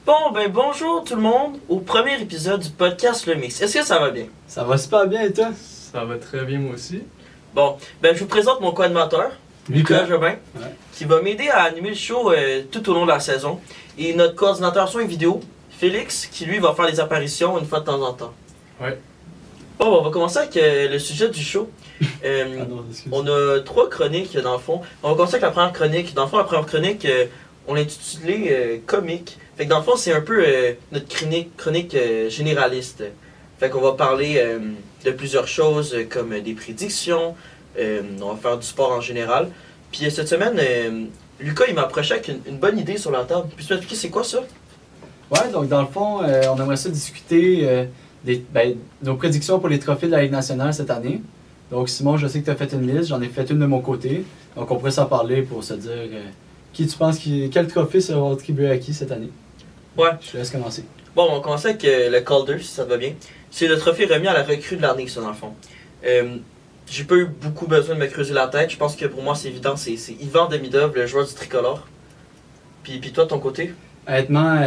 Bonjour tout le monde au premier épisode du podcast Le Mix. Est-ce que ça va bien? Ça va super bien et toi? Ça va très bien moi aussi. Je vous présente mon co-animateur, Lucas Jobin, qui va m'aider à animer le show tout au long de la saison. Et notre coordinateur son et vidéo, Félix, qui lui va faire des apparitions une fois de temps en temps. Ouais. On va commencer avec le sujet du show. On a 3 chroniques dans le fond. On va commencer avec la première chronique. Dans le fond, la première chronique, on l'a intitulée Comique. Fait que dans le fond, c'est un peu notre chronique généraliste. Fait qu'on va parler de plusieurs choses comme des prédictions. On va faire du sport en général. Puis cette semaine, Lucas il m'a approché avec une bonne idée sur la table. Puis tu m'expliquer c'est quoi ça? Ouais, donc dans le fond, on aimerait ça discuter nos prédictions pour les trophées de la Ligue nationale cette année. Donc Simon, je sais que tu as fait une liste, j'en ai fait une de mon côté. Donc on pourrait s'en parler pour se dire quel trophée sera attribué à qui cette année. Ouais. Je te laisse commencer. On va commencer avec le Calder, si ça te va bien. C'est le trophée remis à la recrue de l'année, ça, dans le fond. J'ai pas eu beaucoup besoin de me creuser la tête. Je pense que pour moi, c'est évident. C'est Ivan Demidov, le joueur du tricolore. Puis toi, de ton côté? Honnêtement,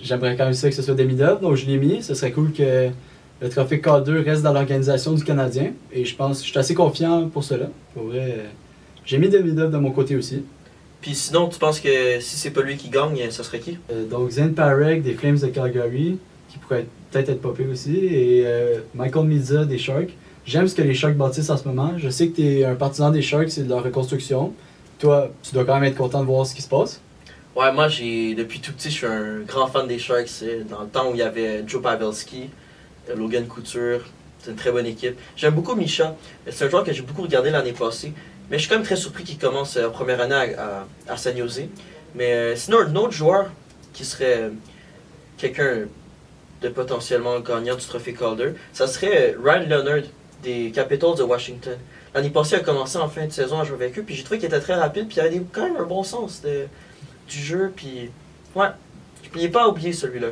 j'aimerais quand même ça que ce soit Demidov, donc je l'ai mis. Ce serait cool que le trophée K2 reste dans l'organisation du Canadien. Et je suis assez confiant pour cela. Pour vrai, j'ai mis Demidov de mon côté aussi. Puis sinon, tu penses que si c'est pas lui qui gagne, ça serait qui? Donc Zen Parek des Flames de Calgary, qui pourrait peut-être être popé aussi, et Michael Midza des Sharks. J'aime ce que les Sharks bâtissent en ce moment. Je sais que tu es un partisan des Sharks et de leur reconstruction. Toi, tu dois quand même être content de voir ce qui se passe. Ouais, moi, depuis tout petit, je suis un grand fan des Sharks. Dans le temps où il y avait Joe Pavelski, Logan Couture, c'est une très bonne équipe. J'aime beaucoup Misha. C'est un joueur que j'ai beaucoup regardé l'année passée. Mais je suis quand même très surpris qu'il commence la première année à San Jose. Mais sinon, un autre joueur qui serait quelqu'un de potentiellement gagnant du trophée Calder, ça serait Ryan Leonard des Capitals de Washington. L'année passée, il a commencé en fin de saison à jouer avec eux, puis j'ai trouvé qu'il était très rapide, puis il avait quand même un bon sens du jeu, puis ouais, je ne pas à oublier celui-là.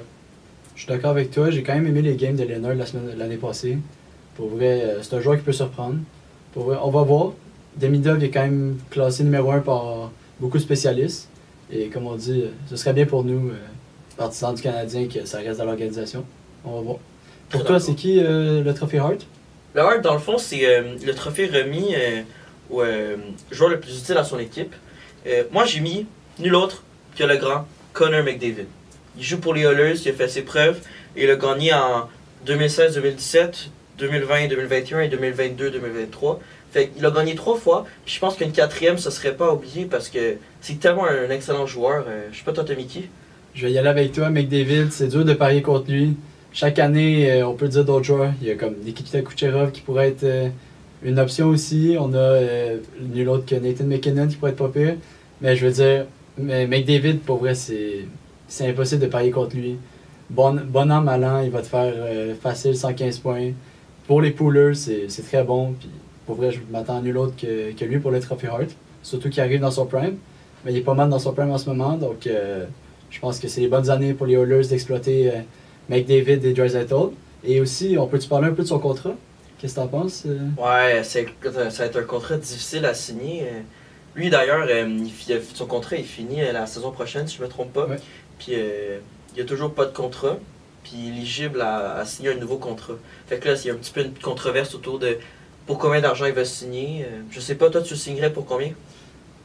Je suis d'accord avec toi, j'ai quand même aimé les games de Leonard l'année passée. Pour vrai, c'est un joueur qui peut surprendre. Pour vrai, on va voir. Demidov est quand même classé numéro 1 par beaucoup de spécialistes. Et comme on dit, ce serait bien pour nous, partisans du Canadien, que ça reste dans l'organisation. On va voir. Pour toi, c'est qui le trophée Hart? Le Hart, dans le fond, c'est le trophée remis au joueur le plus utile à son équipe. Moi, j'ai mis nul autre que le grand Connor McDavid. Il joue pour les Oilers, il a fait ses preuves. Et il a gagné en 2016-2017, 2020-2021 et 2022-2023. Fait qu'il a gagné 3 fois. Puis je pense qu'une 4e, ça serait pas oublié parce que c'est tellement un excellent joueur. Je sais pas, toi, t'as mis qui? Je vais y aller avec toi, McDavid. C'est dur de parier contre lui. Chaque année, on peut dire d'autres joueurs. Il y a comme Nikita Kucherov qui pourrait être une option aussi. On a nul autre que Nathan McKinnon qui pourrait être pas pire. Mais je veux dire, McDavid, pour vrai, c'est impossible de parier contre lui. Bon an, mal an, il va te faire facile 115 points. Pour les poolers, c'est très bon. Puis pour vrai, je m'attends à nul autre que lui pour le trophée Hart. Surtout qu'il arrive dans son prime. Mais il est pas mal dans son prime en ce moment. Donc je pense que c'est les bonnes années pour les Oilers d'exploiter McDavid et Draisaitl. Et aussi, on peut-tu parler un peu de son contrat? Qu'est-ce que t'en penses? Ouais, ça va être un contrat difficile à signer. Lui d'ailleurs, son contrat est fini la saison prochaine, si je me trompe pas. Ouais. Puis il n'y a toujours pas de contrat. Puis il est éligible à signer un nouveau contrat. Fait que là, il y a un petit peu une controverse autour de pour combien d'argent il va signer. Je sais pas, toi tu le signerais pour combien?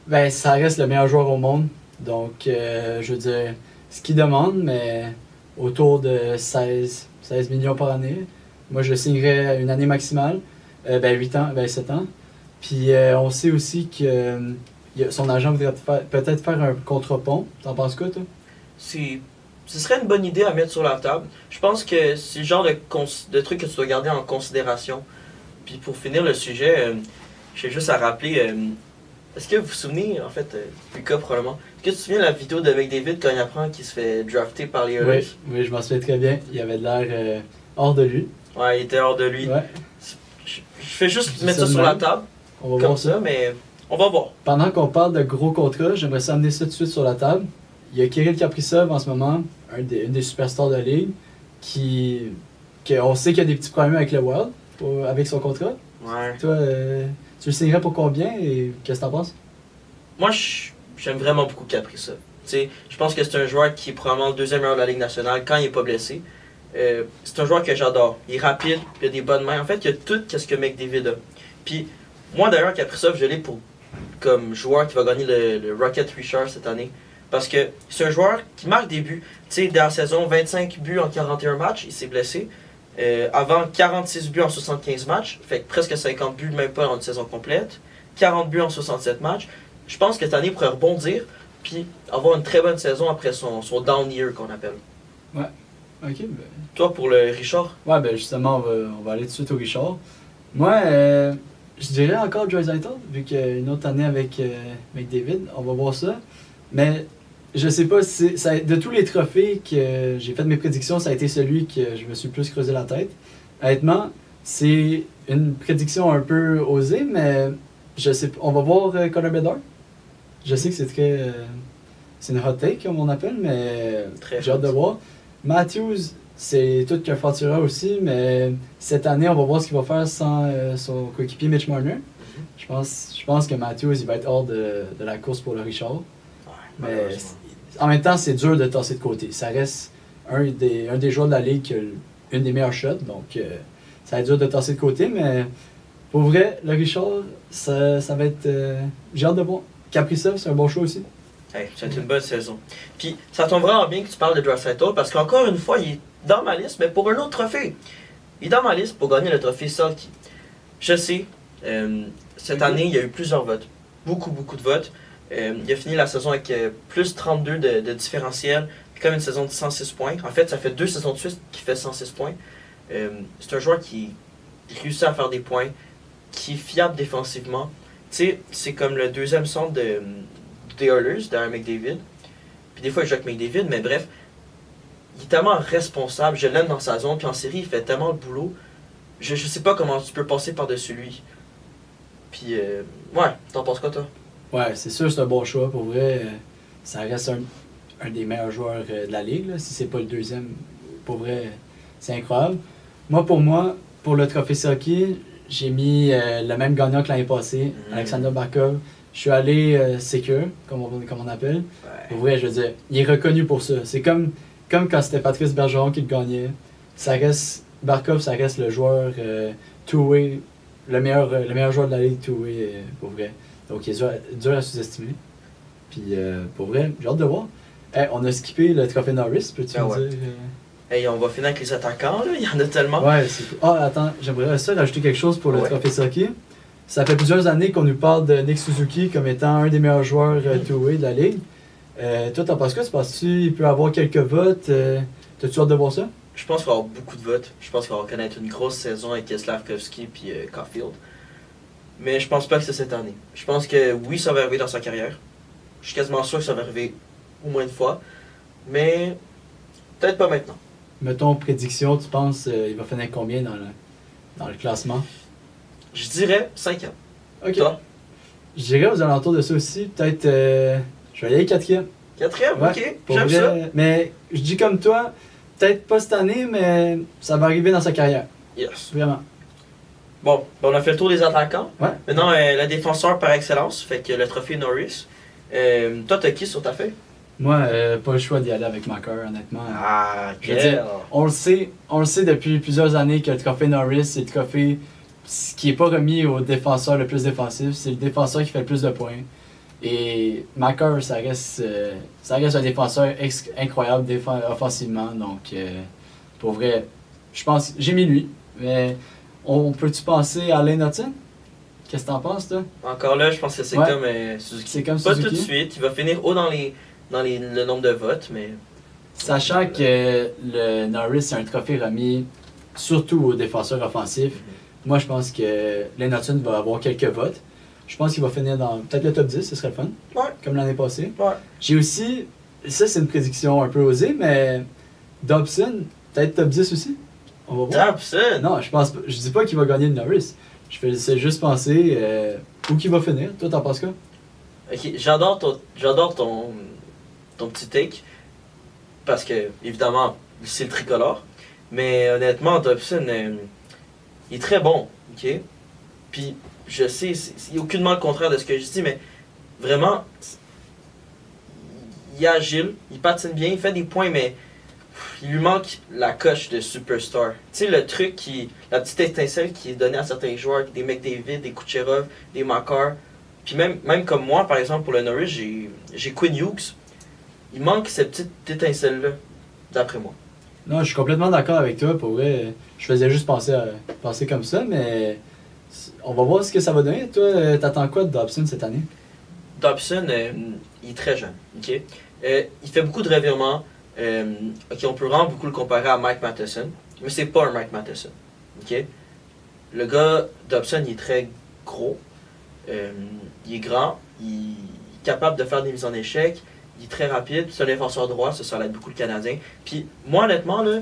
Ben, ça reste le meilleur joueur au monde. Donc, je veux dire, ce qu'il demande, mais autour de 16 millions par année. Moi, je le signerais une année maximale. 8 ans, 7 ans. Puis, on sait aussi que son agent voudrait peut-être faire un contre-pont. T'en penses quoi, toi? Ce serait une bonne idée à mettre sur la table. Je pense que c'est le genre de truc que tu dois garder en considération. Puis pour finir le sujet, j'ai juste à rappeler, est-ce que vous vous souvenez, en fait, Lucas probablement, est-ce que tu te souviens de la vidéo de McDavid quand il apprend qu'il se fait drafter par les Oilers? Oui, je m'en souviens très bien. Il avait de l'air hors de lui. Ouais, il était hors de lui. Ouais. Je fais juste mettre ça sur la table, On va comme voir ça, mais on va voir. Pendant qu'on parle de gros contrats, j'aimerais ça amener ça tout de suite sur la table. Il y a Kirill Kaprizov en ce moment, une des superstars de la Ligue, on sait qu'il y a des petits problèmes avec le Wild, avec son contrat. Ouais. Toi, tu le signerais pour combien et qu'est-ce que t'en penses? Moi, j'aime vraiment beaucoup Kaprizov. T'sais, je pense que c'est un joueur qui est probablement le deuxième meilleur de la Ligue nationale quand il n'est pas blessé. C'est un joueur que j'adore. Il est rapide, il a des bonnes mains. En fait, il a tout ce que McDavid a. Puis, moi d'ailleurs, Kaprizov, je l'ai pour comme joueur qui va gagner le Rocket Richard cette année. Parce que c'est un joueur qui marque des buts. Tu sais, dans la saison, 25 buts en 41 matchs, il s'est blessé. Avant, 46 buts en 75 matchs. Fait que presque 50 buts, même pas en une saison complète. 40 buts en 67 matchs. Je pense que cette année, il pourrait rebondir puis avoir une très bonne saison après son down year qu'on appelle. Ok, ben. Toi, pour le Richard? Ouais, ben justement, on va aller tout de suite au Richard. Moi, je dirais encore Draisaitl, vu qu'il y a une autre année avec McDavid. On va voir ça. Mais je sais pas, de tous les trophées que j'ai fait mes prédictions, ça a été celui que je me suis le plus creusé la tête. Honnêtement, c'est une prédiction un peu osée, mais je sais, on va voir Connor Bedard. Je sais que c'est très. C'est une hot take, comme on appelle, mais Très j'ai hâte de voir. Matthews, c'est tout qu'un Fatura aussi, mais cette année, on va voir ce qu'il va faire sans son coéquipier Mitch Marner. Je pense que Matthews, il va être hors de la course pour le Richard. Mais en même temps, c'est dur de tasser de côté. Ça reste un des joueurs de la Ligue qui a une des meilleures shots, donc ça va être dur de tasser de côté, mais pour vrai, le Richard, ça va être. J'ai hâte de voir. Kaprizov, c'est un bon choix aussi. Hey, c'est une bonne saison. Puis, ça tombe vraiment bien que tu parles de Draisaitl parce qu'encore une fois, il est dans ma liste, mais pour un autre trophée. Il est dans ma liste pour gagner le trophée Selke. Je sais, cette année, il y a eu plusieurs votes. Beaucoup de votes. Il a fini la saison avec plus 32 de différentiel, puis comme une saison de 106 points. En fait, ça fait 2 saisons de suite qu'il fait 106 points. C'est un joueur qui réussit à faire des points, qui est fiable défensivement. Tu sais, c'est comme le deuxième centre des Oilers, derrière McDavid. Puis des fois, il joue avec McDavid, mais bref, il est tellement responsable. Je l'aime dans sa zone, puis en série, il fait tellement le boulot. Je sais pas comment tu peux passer par-dessus lui. Puis, ouais, t'en penses quoi, toi? Ouais, c'est sûr, c'est un bon choix. Pour vrai, ça reste un des meilleurs joueurs de la Ligue. Là. Si c'est pas le deuxième, pour vrai, c'est incroyable. Pour le trophée Selke, j'ai mis le même gagnant que l'année passée, Alexander Barkov. Je suis allé secure, comme on appelle. Ouais. Pour vrai, je veux dire, il est reconnu pour ça. C'est comme quand c'était Patrice Bergeron qui le gagnait. Barkov, ça reste le joueur two-way, le meilleur joueur de la Ligue two-way, pour vrai. Donc, il est dur à sous-estimer. Puis, pour vrai, j'ai hâte de voir. Hey, on a skippé le trophée Norris, peux-tu me dire? Hey, on va finir avec les attaquants, là. Il y en a tellement. Ouais, c'est cool. Ah, attends, j'aimerais ça rajouter quelque chose pour le Ouais. trophée Selke. Ça fait plusieurs années qu'on nous parle de Nick Suzuki comme étant un des meilleurs joueurs two-way de la Ligue. Toi, t'en penses quoi? Tu penses-tu qu'il peut avoir quelques votes? T'as-tu hâte de voir ça? Je pense qu'il va y avoir beaucoup de votes. Je pense qu'on va connaître une grosse saison avec Slavkovski et Caulfield. Mais je pense pas que c'est cette année. Je pense que oui, ça va arriver dans sa carrière. Je suis quasiment sûr que ça va arriver au moins une fois. Mais peut-être pas maintenant. Mettons, prédiction, tu penses il va finir combien dans le classement? Je dirais 5 ans. Ok. Toi? Je dirais aux alentours de ça aussi. Peut-être, je vais y aller 4e. 4e, Ouais, ok. pour J'aime vrai, ça. Mais je dis comme toi, peut-être pas cette année, mais ça va arriver dans sa carrière. Yes. Vraiment. Bon, on a fait le tour des attaquants. Ouais. Maintenant, le défenseur par excellence, fait que le trophée Norris. Toi, t'as qui sur ta feuille? Moi, pas le choix d'y aller avec ma cœur, honnêtement. Ah, Je veux dire, on le sait depuis plusieurs années que le trophée Norris, c'est le trophée qui n'est pas remis au défenseur le plus défensif. C'est le défenseur qui fait le plus de points. Et Macker, ça reste un défenseur incroyable offensivement. Donc, pour vrai, je pense, j'ai mis lui. Mais on peut-tu penser à Lane Hutton? Qu'est-ce que t'en penses, toi? Encore là, je pense que c'est Ouais. comme Suzuki. C'est comme Pas Suzuki. tout de suite. Il va finir haut dans le nombre de votes, mais Sachant que le Norris, c'est un trophée remis surtout aux défenseurs offensifs. Moi, je pense que Lane Hutton va avoir quelques votes. Je pense qu'il va finir dans peut-être le top 10, ce serait le fun. Ouais. Comme l'année passée. Ouais. J'ai aussi, ça c'est une prédiction un peu osée, mais Dobson, peut-être top 10 aussi. On va voir. Dobson! Non, je pense pas. Je dis pas qu'il va gagner le Norris. Je fais juste penser où qu'il va finir. Toi, t'en penses quoi? Ok, j'adore ton petit take. Parce que, évidemment, c'est le tricolore. Mais honnêtement, Dobson, il est très bon. Ok? Puis, je sais, c'est aucunement le contraire de ce que je dis, mais vraiment, il est agile, il patine bien, il fait des points, mais il lui manque la coche de superstar. Tu sais, le truc la petite étincelle qui est donnée à certains joueurs, des McDavid, des Kucherov, des Makar. Puis même comme moi, par exemple, pour le Norris, j'ai Quinn Hughes. Il manque cette petite étincelle-là, d'après moi. Non, je suis complètement d'accord avec toi. Pour vrai, je faisais juste penser comme ça, mais on va voir ce que ça va donner. Toi, t'attends quoi de Dobson cette année? Dobson, il est très jeune. Ok. Il fait beaucoup de revirements. Ok, on peut vraiment beaucoup le comparer à Mike Matheson, mais c'est pas un Mike Matheson. Ok. Le gars, Dobson, il est très gros. Il est grand. Il est capable de faire des mises en échec. Il est très rapide. C'est un défenseur droit. Ça l'aide beaucoup le Canadien. Puis, moi, honnêtement, là,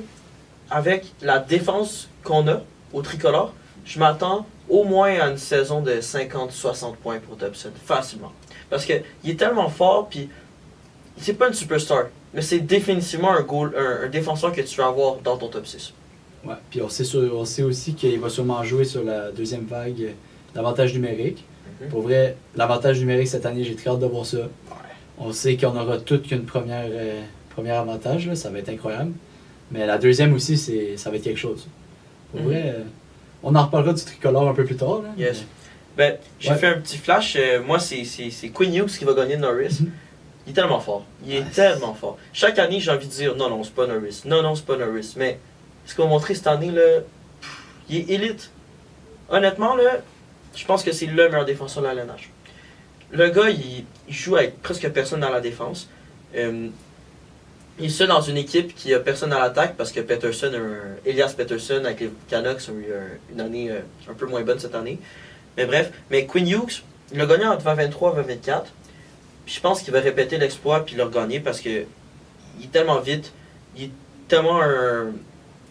avec la défense qu'on a au tricolore, je m'attends au moins à une saison de 50-60 points pour Dobson. Facilement. Parce qu'il est tellement fort, puis c'est pas une superstar, mais c'est définitivement un défenseur que tu vas avoir dans ton top 6. Ouais, puis on sait aussi qu'il va sûrement jouer sur la deuxième vague d'avantage numérique. Pour vrai, l'avantage numérique cette année, j'ai très hâte de voir ça. On sait qu'on aura tout qu'une première avantage, là, ça va être incroyable. Mais la deuxième aussi, ça va être quelque chose. Pour vrai, on en reparlera du tricolore un peu plus tard. Là, yes. Ben, j'ai fait un petit flash. Moi, c'est Quinn Hughes qui va gagner Norris. Il est tellement fort. Il est tellement fort. Chaque année, j'ai envie de dire non, c'est pas Norris. Non, c'est pas Norris. Mais ce qu'on va montrer cette année, là, il est élite. Honnêtement, là, je pense que c'est le meilleur défenseur de la LNH. Le gars, il joue avec presque personne dans la défense. Il est seul dans une équipe qui a personne à l'attaque parce que Elias Pettersson avec les Canucks ont eu une année un peu moins bonne cette année. Mais bref, Quinn Hughes, il a gagné en 2023 2024. Puis je pense qu'il va répéter l'exploit puis le regagner parce que il est tellement vite, il est tellement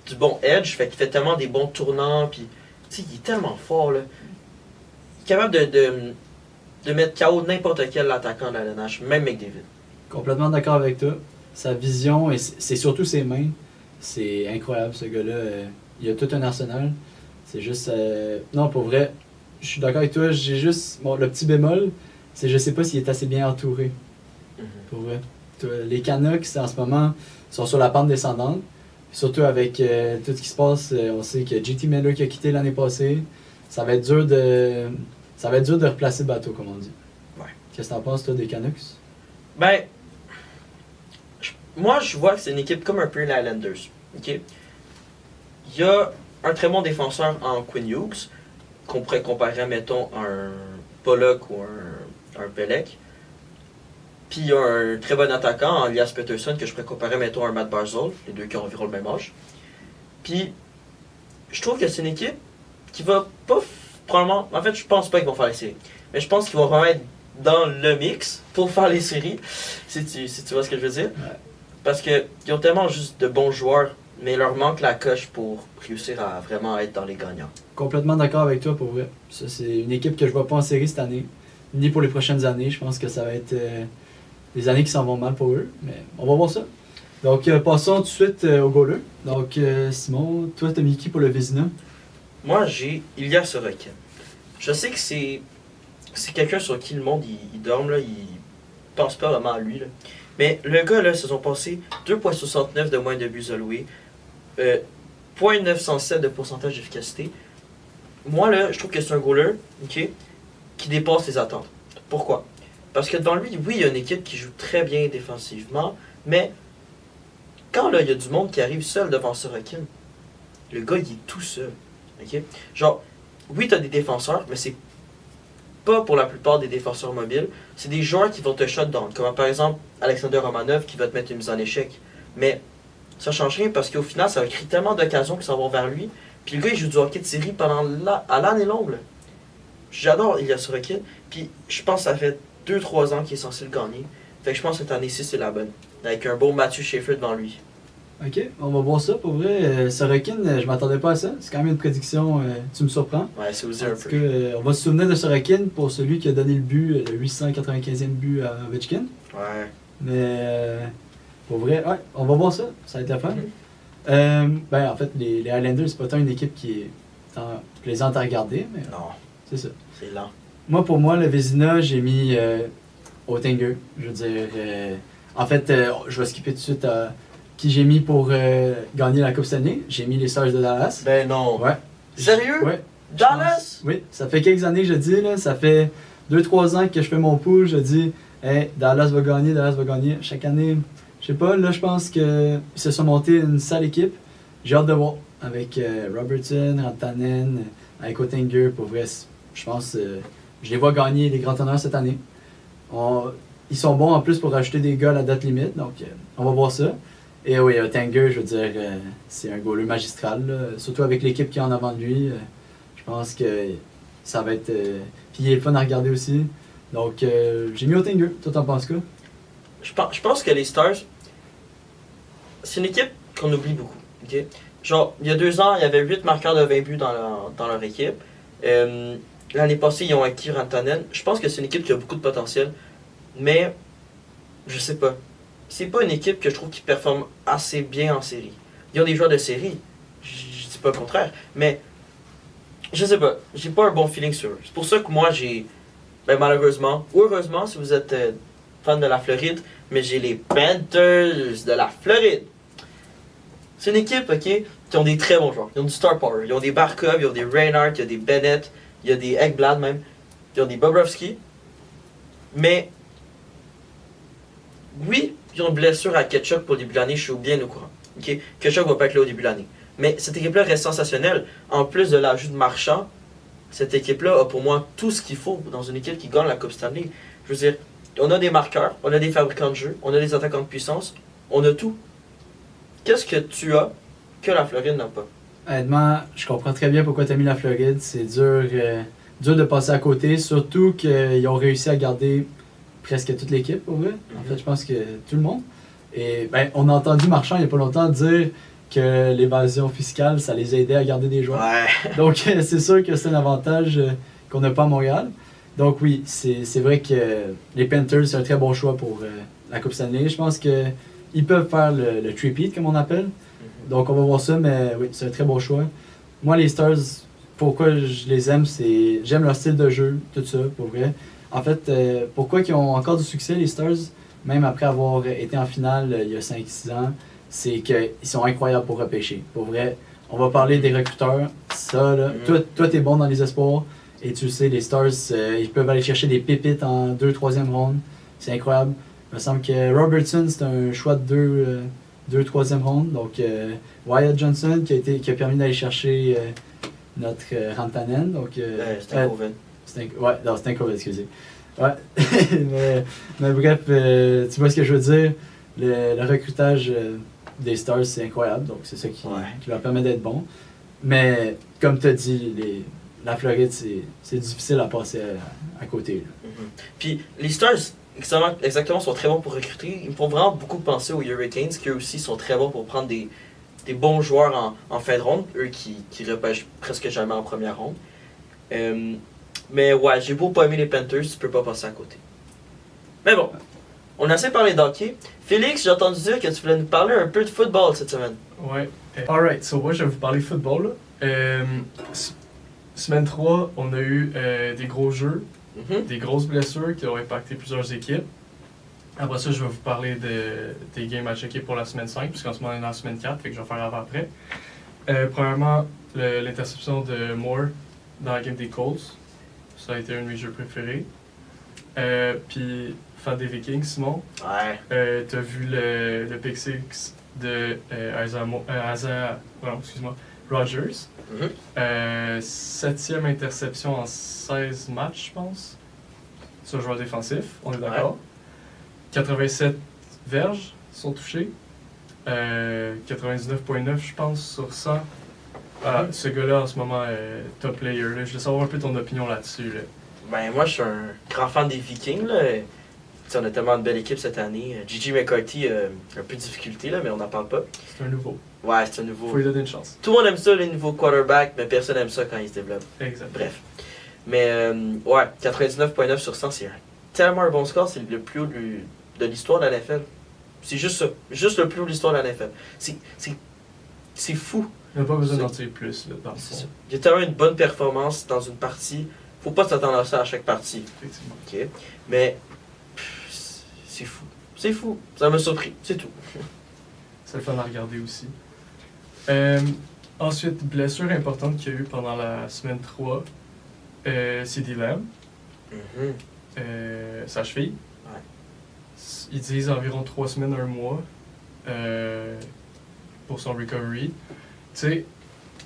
du bon edge, fait qu'il fait tellement des bons tournants, puis il est tellement fort là. Il est capable de mettre KO n'importe quel attaquant de la LNH, même McDavid. Complètement d'accord avec toi. Sa vision et c'est surtout ses mains. C'est incroyable ce gars-là. Il a tout un arsenal. C'est juste. Non, pour vrai, je suis d'accord avec toi. J'ai juste. Bon, le petit bémol, c'est je sais pas s'il est assez bien entouré. Pour vrai. Les Canucks, en ce moment, sont sur la pente descendante. Surtout avec tout ce qui se passe, on sait que JT Miller qui a quitté l'année passée. Ça va être dur de replacer le bateau, comme on dit. Ouais. Qu'est-ce que t'en penses, toi, des Canucks? Ben, moi, je vois que c'est une équipe comme un peu les Islanders. Okay? Il y a un très bon défenseur en Quinn Hughes, qu'on pourrait comparer, mettons, à un Pollock ou un Pelech. Puis il y a un très bon attaquant en Elias Pettersson, que je pourrais comparer, mettons, à un Matt Barzal, les deux qui ont environ le même âge. Puis, je trouve que c'est une équipe qui va pas probablement. En fait, je pense pas qu'ils vont faire les séries. Mais je pense qu'ils vont vraiment être dans le mix pour faire les séries. Si tu vois ce que je veux dire. Ouais. Parce qu'ils ont tellement juste de bons joueurs, mais il leur manque la coche pour réussir à vraiment être dans les gagnants. Complètement d'accord avec toi, pour vrai. Ça, c'est une équipe que je vois pas en série cette année, ni pour les prochaines années. Je pense que ça va être des années qui s'en vont mal pour eux, mais on va voir ça. Donc, passons tout de suite au goaler. Donc, Simon, toi, t'as mis qui pour le Vézina? Moi, j'ai Ilya Sorokin. Je sais que c'est quelqu'un sur qui le monde il dorme, là, il pense pas vraiment à lui. Là. Mais le gars, là, se sont passés 2,69 de moins de buts alloués, 0,907 de pourcentage d'efficacité. Moi, là, je trouve que c'est un goaler qui dépasse les attentes. Pourquoi? Parce que devant lui, oui, il y a une équipe qui joue très bien défensivement, mais quand là, il y a du monde qui arrive seul devant Sorokin, le gars, il est tout seul. Okay? Genre, oui, tu as des défenseurs, mais c'est pas pour la plupart des défenseurs mobiles. C'est des joueurs qui vont te shutdown, comme par exemple Alexander Romanov qui va te mettre une mise en échec. Mais ça change rien parce qu'au final, ça va créer tellement d'occasions qui s'en vont vers lui. Puis le gars, il joue du hockey de série à l'année longue. Là. J'adore Ilya Sorokin. Puis je pense que ça fait 2-3 ans qu'il est censé le gagner. Fait que je pense que cette année-ci, c'est la bonne. Avec un beau Matthew Schaefer devant lui. Ok, on va voir ça. Pour vrai, Sorokin, je m'attendais pas à ça. C'est quand même une prédiction, tu me surprends. Ouais, c'est aussi En un tout peu. cas, on va se souvenir de Sorokin pour celui qui a donné le but, le 895e but à Ovechkin. Ouais. Mais pour vrai, ouais, on va voir ça. Ça va être la fun. En fait, les Highlanders, c'est pas tant une équipe qui est tant plaisante à regarder, mais Non, c'est ça. c'est lent. Pour moi, le Vézina, j'ai mis Oettinger. Je veux dire, En fait, je vais skipper tout de suite à qui j'ai mis pour gagner la Coupe Stanley. J'ai mis les Stars de Dallas. Ben non. Ouais. Sérieux? Ouais. Dallas? Oui, ça fait quelques années que je dis, là, ça fait 2-3 ans que je fais mon pool, je dis hey, Dallas va gagner, Dallas va gagner. Chaque année, je sais pas, là je pense qu'ils se sont montés une sale équipe. J'ai hâte de voir avec Robertson, Rantanen, avec Oettinger, pour vrai, je pense je les vois gagner les grands honneurs cette année. Ils sont bons en plus pour rajouter des gars à la date limite, donc on va voir ça. Et oui, Oettinger, je veux dire, c'est un goaler magistral, là, surtout avec l'équipe qui est en avant de lui. Je pense que ça va être. Puis il est le fun à regarder aussi. Donc j'ai mis Oettinger. Toi, t'en penses quoi? Je pense que les Stars, c'est une équipe qu'on oublie beaucoup. Okay? Genre, il y a 2 ans, il y avait 8 marqueurs de 20 buts dans leur équipe. L'année passée, ils ont acquis Rantanen. Je pense que c'est une équipe qui a beaucoup de potentiel. Mais, je sais pas. C'est pas une équipe que je trouve qui performe assez bien en série. Ils ont des joueurs de série. Je dis pas le contraire. Mais, je sais pas. J'ai pas un bon feeling sur eux. C'est pour ça que moi, j'ai. Ben, malheureusement, ou heureusement, si vous êtes fan de la Floride, mais j'ai les Panthers de la Floride. C'est une équipe, ok, qui ont des très bons joueurs. Ils ont du star power. Ils ont des Barkov, ils ont des Reinhardt, il y a des Bennett, il y a des Ekblad même. Ils ont des Bobrovski. Mais, oui, ils ont une blessure à Ketchuk pour le début de l'année, je suis bien au courant. Okay? Ketchuk va pas être là au début de l'année. Mais cette équipe-là reste sensationnelle. En plus de l'ajout de Marchand, cette équipe-là a pour moi tout ce qu'il faut dans une équipe qui gagne la Coupe Stanley. Je veux dire, on a des marqueurs, on a des fabricants de jeu, on a des attaquants de puissance, on a tout. Qu'est-ce que tu as que la Floride n'a pas? Honnêtement, je comprends très bien pourquoi tu as mis la Floride. C'est dur de passer à côté, surtout qu'ils ont réussi à garder presque toute l'équipe, pour vrai. En fait, je pense que tout le monde. Et ben, on a entendu Marchand il n'y a pas longtemps dire que l'évasion fiscale, ça les aidait à garder des joueurs. Ouais. Donc, c'est sûr que c'est un avantage qu'on n'a pas à Montréal. Donc, oui, c'est vrai que les Panthers, c'est un très bon choix pour la Coupe Stanley. Je pense qu'ils peuvent faire le three-peat, comme on appelle. Donc, on va voir ça, mais oui, c'est un très bon choix. Moi, les Stars, pourquoi je les aime, c'est j'aime leur style de jeu, tout ça, pour vrai. En fait, pourquoi ils ont encore du succès, les Stars, même après avoir été en finale il y a 5-6 ans, c'est qu'ils sont incroyables pour repêcher. Pour vrai, on va parler des recruteurs. Ça, là, toi, t'es bon dans les espoirs. Et tu sais, les Stars, ils peuvent aller chercher des pépites en 2e, 3e ronde. C'est incroyable. Il me semble que Robertson, c'est un choix de 2e, 3e ronde. Donc, Wyatt Johnson, qui a permis d'aller chercher notre Rantanen. Donc, c'est un Coven. c'est un Coven, excusez. Ouais, mais bref, tu vois ce que je veux dire. Le recrutage des Stars, c'est incroyable. Donc, c'est ça qui leur permet d'être bon. Mais, comme tu as dit, la Floride, c'est difficile à passer à côté. Puis, les Stars, exactement, sont très bons pour recruter. Ils me font vraiment beaucoup penser aux Hurricanes, qui eux aussi sont très bons pour prendre des bons joueurs en fin de ronde. Eux qui repêchent presque jamais en première ronde. Mais ouais, j'ai beau pas aimer les Panthers, tu peux pas passer à côté. Mais bon, on a assez parlé d'hockey. Félix, j'ai entendu dire que tu voulais nous parler un peu de football cette semaine. Ouais. Alright, so moi je vais vous parler football. Semaine 3, on a eu des gros jeux, des grosses blessures qui ont impacté plusieurs équipes. Après ça, je vais vous parler des games à checker pour la semaine 5, puisqu'en ce moment on est dans la semaine 4, fait que je vais faire avant-après. Premièrement, l'interception de Moore dans la game des Colts. Ça a été un de mes jeux préférés. Puis, fan des Vikings, Simon. Ouais. T'as vu le pick six de Rogers. 7e interception en 16 matchs, je pense. Sur joueur défensif, on est d'accord. 87 verges sont touchées. 99,9 je pense sur 100. Ce gars-là en ce moment est top player. Là. Je veux savoir un peu ton opinion là-dessus. Là. Ben moi je suis un grand fan des Vikings. Là. On a tellement de belle équipe cette année. J.J. McCarthy un peu de difficulté, là, mais on n'en parle pas. C'est un nouveau. Ouais, c'est un nouveau. Faut lui donner une chance. Tout le monde aime ça, les nouveaux quarterbacks, mais personne aime ça quand ils se développent. Exact. Bref. Mais ouais, 99,9 sur 100, c'est tellement un bon score. C'est le plus haut de l'histoire de la NFL. C'est juste ça. Juste le plus haut de l'histoire de la NFL. C'est fou. Il n'y a pas besoin d'en tirer plus. Là, dans le C'est fond. ça. Il y a tellement une bonne performance dans une partie. Faut pas s'attendre à ça à chaque partie. Effectivement. OK. Mais c'est fou. C'est fou. Ça m'a surpris. C'est tout. C'est le fun à regarder aussi. Ensuite, blessure importante qu'il y a eu pendant la semaine 3, CD Lamb, sa cheville. Ouais. Ils disent environ 3 semaines, 1 mois pour son recovery. Tu sais,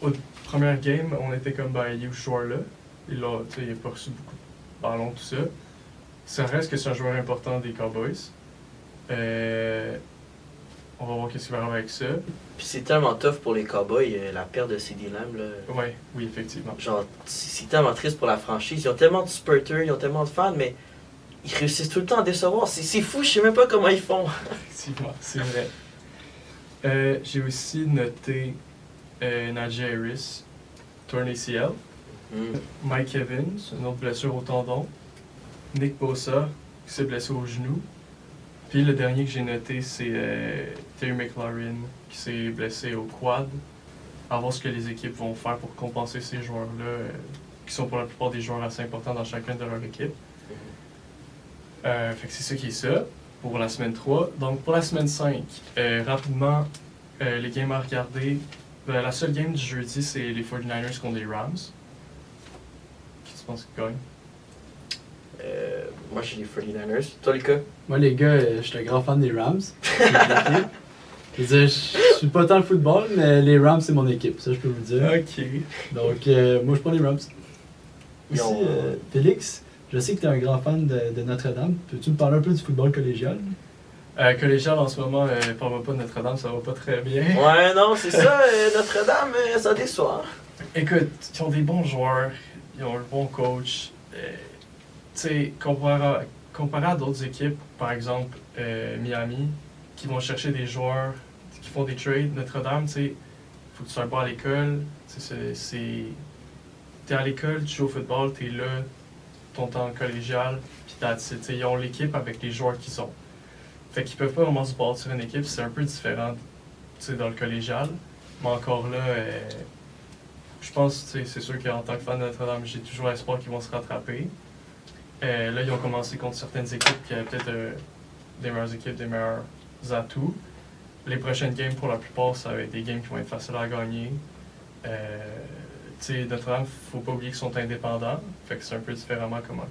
aux premières games, on était comme, ben, il est où ce joueur-là? Il n'a pas reçu beaucoup de ballons, tout ça. Ça reste que c'est un joueur important des Cowboys. On va voir qu'est-ce qu'il va arriver avec ça. Puis c'est tellement tough pour les Cowboys, la perte de CD Lamb. Là. Ouais, oui, effectivement. Genre, c'est tellement triste pour la franchise. Ils ont tellement de supporters, ils ont tellement de fans, mais ils réussissent tout le temps à décevoir. C'est fou, je sais même pas comment ils font. Effectivement, c'est vrai. J'ai aussi noté Najee Harris, torn ACL. Mike Evans, une autre blessure au tendon. Nick Bosa, qui s'est blessé au genou. Puis le dernier que j'ai noté, c'est Terry McLaurin, qui s'est blessé au quad. À voir ce que les équipes vont faire pour compenser ces joueurs-là, qui sont pour la plupart des joueurs assez importants dans chacune de leur équipe. Fait que c'est ça qui est ça, pour la semaine 3. Donc pour la semaine 5, rapidement, les games à regarder. La seule game du jeudi, c'est les 49ers contre les Rams. Qui tu penses qui gagne? Moi, j'ai les 49ers. Toi, Lucas? Moi, les gars, je suis un grand fan des Rams. C'est mon équipe. Je veux dire, je suis pas tant le football, mais les Rams, c'est mon équipe. Ça, je peux vous le dire. Ok. Donc, moi, je prends les Rams. Aussi, Félix, je sais que tu es un grand fan de Notre-Dame. Peux-tu me parler un peu du football collégial? Collégial, en ce moment, parle-moi pas de Notre-Dame, ça va pas très bien. Ouais, non, c'est ça. Notre-Dame, ça déçoit. Écoute, ils ont des bons joueurs, ils ont un bon coach. Tu sais, comparé à d'autres équipes, par exemple Miami, qui vont chercher des joueurs, qui font des trades, Notre-Dame, tu sais, faut que tu sois bon à l'école. T'es à l'école, tu joues au football, t'es là, ton temps collégial, puis ils ont l'équipe avec les joueurs qu'ils ont. Fait qu'ils peuvent pas vraiment se bâtir une équipe, c'est un peu différent, tu sais, dans le collégial. Mais encore là, je pense, tu sais, c'est sûr qu'en tant que fan de Notre-Dame, j'ai toujours l'espoir qu'ils vont se rattraper. Là, ils ont commencé contre certaines équipes qui avaient peut-être des meilleures équipes, des meilleurs atouts. Les prochaines games, pour la plupart, ça va être des games qui vont être faciles à gagner. Tu sais, Notre-Dame, faut pas oublier qu'ils sont indépendants. Fait que c'est un peu différemment comment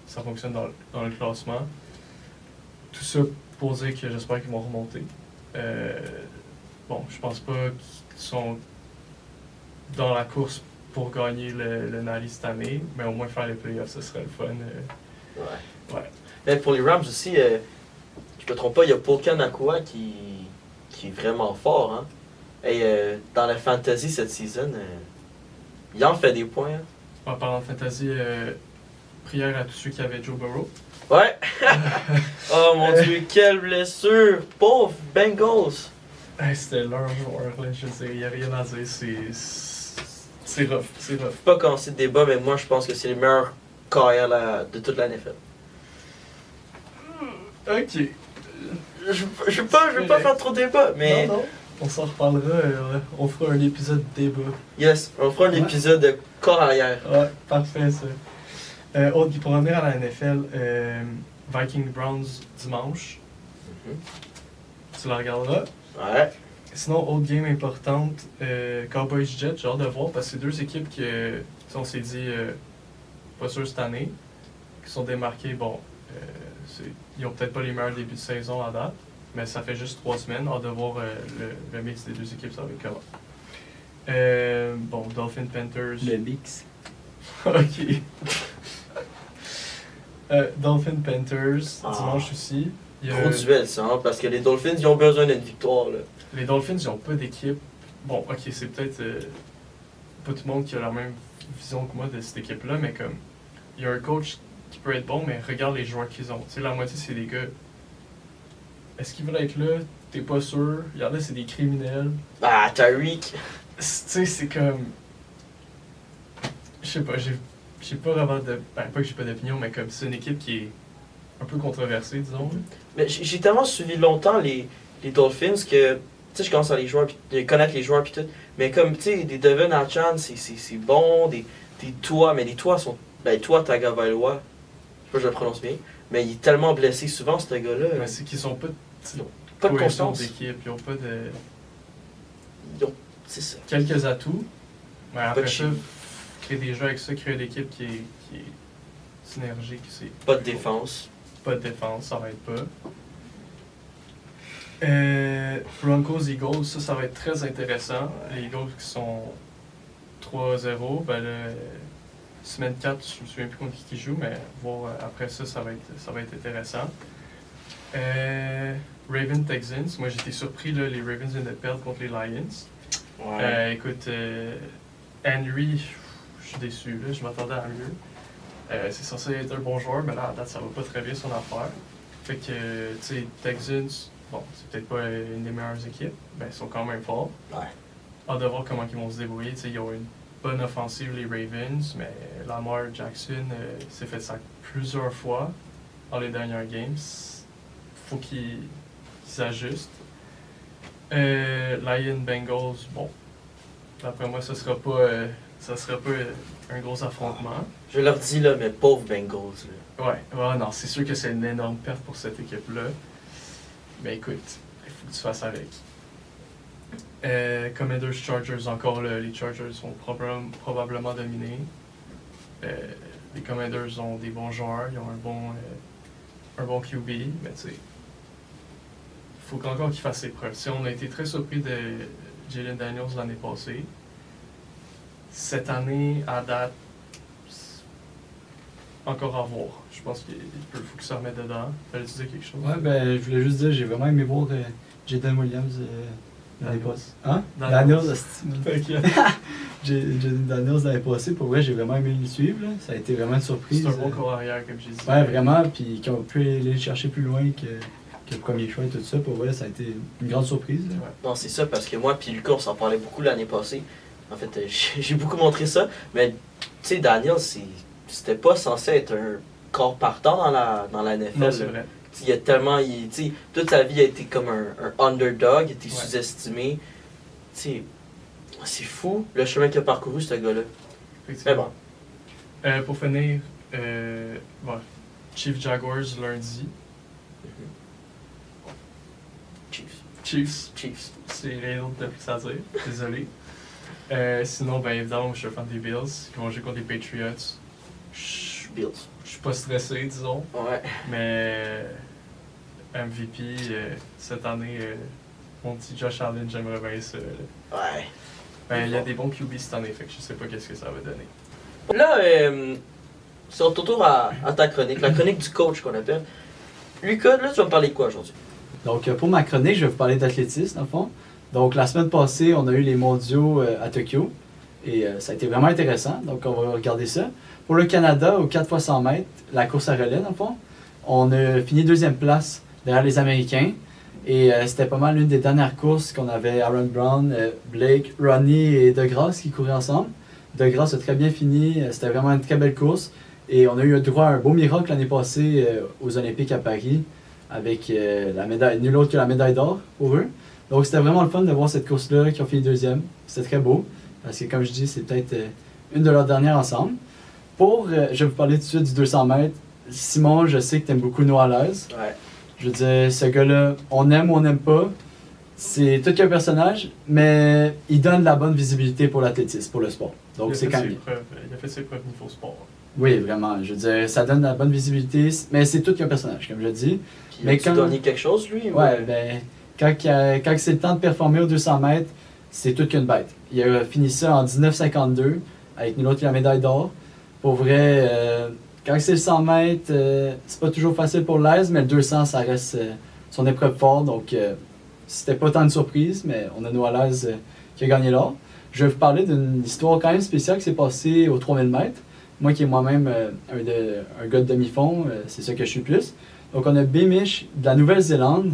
ça fonctionne dans le classement. Tout ça pour dire que j'espère qu'ils vont remonter. Bon, je pense pas qu'ils sont dans la course pour gagner le Nally cette année, mais au moins faire les playoffs, ce serait le fun. Ouais. Mais pour les Rams aussi, je me trompe pas, il y a Paul Nakua qui est vraiment fort. Hein? Et dans la fantasy cette saison, il en fait des points. Hein? En parlant de fantasy, prière à tous ceux qui avaient Joe Burrow. Ouais! Oh mon Dieu, quelle blessure! Pauvre Bengals! Hey, c'était leur joueur, là. Je veux dire, il n'y a rien à dire. C'est rough. Je ne peux pas commencer le débat, mais moi je pense que c'est le meilleur carrière de toute la NFL. Ok. Je veux pas faire trop de débat, mais. Non. On s'en reparlera, on fera un épisode de débat. Yes, on fera un épisode de corps arrière. Ouais, parfait ça. Autre, pour revenir à la NFL, Vikings Browns dimanche. Tu la regarderas. Ouais. Sinon, autre game importante, Cowboys Jets, j'ai hâte de voir parce que c'est deux équipes que, on s'est dit, pas sûr cette année, qui sont démarquées. Bon, ils ont peut-être pas les meilleurs débuts de saison à date, mais ça fait juste 3 semaines. Hâte de voir le mix des deux équipes, ça va être comment. Bon, Dolphins Panthers. Le mix. Ok. Dolphins Panthers, dimanche aussi. Gros duel ça, hein, parce que les Dolphins, ils ont besoin d'une victoire. Là. Les Dolphins, ils n'ont pas d'équipe. Bon, ok, c'est peut-être pas tout le monde qui a la même vision que moi de cette équipe-là, mais comme, il y a un coach qui peut être bon, mais regarde les joueurs qu'ils ont. Tu sais, la moitié, c'est des gars. Est-ce qu'ils veulent être là? T'es pas sûr. Regardez, c'est des criminels. Ah, Tyreek! Tu sais, c'est comme. Je sais pas, j'ai pas vraiment de. Ben, pas que j'ai pas d'opinion, mais comme c'est une équipe qui est un peu controversée, disons. Mais j'ai tellement suivi longtemps les Dolphins que. Tu sais, je commence à connaître les joueurs pis tout. Mais comme, tu sais, des Devin Achan, c'est bon. Des Tua, mais les Tua sont. Ben, Tua Tagovailoa. Je sais pas si je le prononce bien. mais il est tellement blessé souvent, ce gars-là. Mais c'est qu'ils sont pas, Pas de cohésion constance. d'équipe, ils ont pas de. C'est ça. Quelques atouts. Mais Pas après de ça, chimie. créer des jeux avec ça, créer une équipe qui est synergique, c'est. Pas de défense. Pas de défense, ça va être pas. Broncos Eagles, ça va être très intéressant. Les Eagles qui sont 3-0, ben là, semaine 4, je me souviens plus contre qui joue, mais voir après ça, ça va être intéressant. Ravens Texans, moi j'étais surpris, là, les Ravens viennent de perdre contre les Lions. Ouais. Écoute, Henry, je suis déçu, là, je m'attendais à mieux. C'est censé être un bon joueur, mais là, à date, ça va pas très bien son affaire. Fait que, tu sais, Texans, bon, c'est peut-être pas une des meilleures équipes, mais ils sont quand même forts. Ouais. Hâte de voir comment ils vont se débrouiller. Tu sais, ils ont une bonne offensive, les Ravens, mais Lamar Jackson s'est fait ça plusieurs fois dans les dernières games. Faut qu'ils s'ajustent. Lion Bengals, bon, d'après moi, ça sera pas un gros affrontement. Je leur dis, là, mais pauvre Bengals. Là. Ouais, non, c'est sûr que c'est une énorme perte pour cette équipe-là. Mais écoute, il faut que tu fasses avec. Commanders Chargers, encore là, les Chargers sont probablement dominés. Les Commanders ont des bons joueurs, ils ont un bon QB, mais tu sais, il faut encore qu'ils fassent ses preuves. Si on a été très surpris de Jalen Daniels l'année passée, cette année, à date, encore à voir. Je pense qu'il faut qu'il se remette dedans. Fallait-tu dire quelque chose? Ouais, ben, je voulais juste dire, j'ai vraiment aimé voir Jaden Williams l'année Daniels. passée. Hein? Daniels. Daniels, Jaden Daniels l'année passée, pour vrai, j'ai vraiment aimé le suivre. Là. Ça a été vraiment une surprise. C'est un bon corps arrière, comme j'ai dit. Ouais, vraiment, puis qui ont pu aller le chercher plus loin que le premier choix et tout ça. Pour vrai, ça a été une grande surprise. Là. Ouais. Non, c'est ça, parce que moi puis Lucas, on s'en parlait beaucoup l'année passée. En fait, j'ai beaucoup montré ça. Mais, tu sais, Daniel, c'était pas censé être un corps partant dans la NFL. Non, c'est là. vrai. Il a tellement. Tu sais, toute sa vie, il a été comme un underdog, il a été Ouais. sous-estimé. Tu sais, c'est fou le chemin qu'il a parcouru, ce gars-là. Mais Effectivement. bon. Pour finir, Chiefs Jaguars lundi. Chiefs, Chiefs. c'est rien d'autre de plus à dire. Désolé. Sinon, ben évidemment, je suis un fan des Bills qui vont jouer contre les Patriots. Bills. Je suis pas stressé, disons, Ouais. mais MVP cette année, mon petit Josh Allen, j'aimerais bien ça. Là. Ouais. Ben, il y a des bons QB cette année, fait que je sais pas qu'est-ce que ça va donner. Là, c'est ton tour à ta chronique, la chronique du coach qu'on appelle. Lucas, là, tu vas me parler de quoi aujourd'hui? Donc, pour ma chronique, je vais vous parler d'athlétisme, dans le fond. Donc, la semaine passée, on a eu les mondiaux à Tokyo. Et ça a été vraiment intéressant. Donc, on va regarder ça. Pour le Canada, au 4 x 100 mètres, la course à relais, dans le fond, on a fini deuxième place derrière les Américains. Et c'était pas mal l'une des dernières courses qu'on avait Aaron Brown, Blake, Ronnie et DeGrasse qui couraient ensemble. DeGrasse a très bien fini. C'était vraiment une très belle course. Et on a eu droit à un beau miracle l'année passée aux Olympiques à Paris avec la médaille, nul autre que la médaille d'or pour eux. Donc c'était vraiment le fun de voir cette course-là qui ont fini deuxième. C'était très beau parce que comme je dis, c'est peut-être une de leurs dernières ensemble. Je vais vous parler tout de suite du 200 mètres. Simon, je sais que tu aimes beaucoup Noah Laise. Ouais. Je veux dire, ce gars-là, on aime ou on n'aime pas. C'est tout qu'un personnage, mais il donne la bonne visibilité pour l'athlétisme, pour le sport. Donc c'est quand même bien. Il a fait ses preuves niveau sport. Oui, vraiment. Je veux dire, ça donne la bonne visibilité, mais c'est tout qu'un personnage, comme je dis. Puis, Mais tu quand- donné quelque chose, lui? Ouais, ben, quand c'est le temps de performer aux 200 mètres, c'est toute qu'une bête. Il a fini ça en 1952, avec nul autre que la médaille d'or. Pour vrai, quand c'est le 100 mètres, c'est pas toujours facile pour l'aise, mais le 200, ça reste son épreuve forte. Donc, c'était pas tant de surprise, mais on a Noah Laise qui a gagné l'or. Je vais vous parler d'une histoire quand même spéciale qui s'est passée aux 3000 mètres. Moi qui est moi-même un gars de demi-fond, c'est ça que je suis plus. Donc on a Beamish de la Nouvelle-Zélande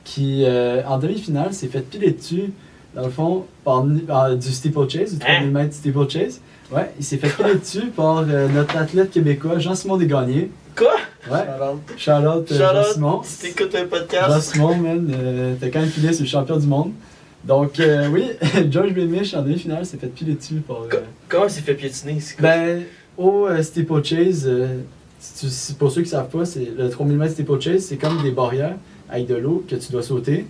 qui, en demi-finale, s'est fait piler dessus, dans le fond, par du steeplechase, du 3000 mètres steeplechase. Ouais, il s'est fait piler dessus par notre athlète québécois, Jean-Simon Desgagnés. Quoi? Ouais, Charlotte Jean-Simon. Si t'écoutes un podcast. Jean-Simon, man, t'as quand même filé sur le champion du monde. Donc oui, George Beamish, en demi-finale, s'est fait piler dessus par... Comment il s'est fait piétiner? C'est quoi? Ben, au steeplechase, Pour ceux qui ne savent pas, le 3000 mètres steeplechase, c'est comme des barrières avec de l'eau que tu dois sauter.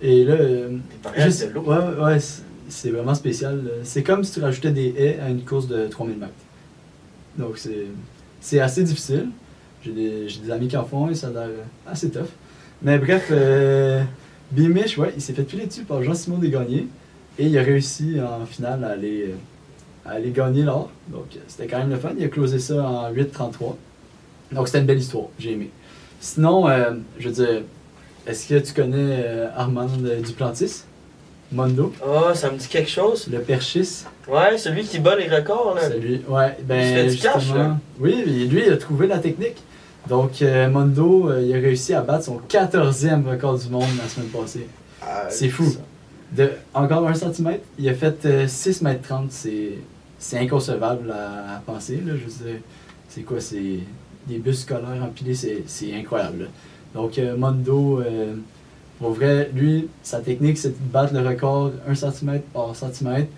Et là, Des barrières de l'eau. Ouais, c'est vraiment spécial. C'est comme si tu rajoutais des haies à une course de 3000 mètres. Donc c'est assez difficile. J'ai des amis qui en font et ça a l'air assez tough. Mais bref, Beamish, ouais, il s'est fait piler dessus par Jean-Simon Desgagnés et il a réussi en finale à aller gagner l'or. Donc c'était quand même le fun. Il a closé ça en 8,33. Donc c'était une belle histoire, j'ai aimé. Sinon, je veux dire, est-ce que tu connais Armand Duplantis? Mondo? Ah, ça me dit quelque chose. Le perchiste? Ouais, celui qui bat les records, là. C'est lui, ouais. Ben, Il se fait du cash, justement, là. oui, lui, il a trouvé la technique. Donc, Mondo, il a réussi à battre son 14e record du monde la semaine passée. C'est fou. Encore 1 cm, il a fait 6,30 m. C'est inconcevable à penser, là. Je veux dire, c'est quoi? C'est des bus scolaires empilés, c'est incroyable, là. Donc, Mondo, pour vrai, lui, sa technique, c'est de battre le record 1 cm par centimètre.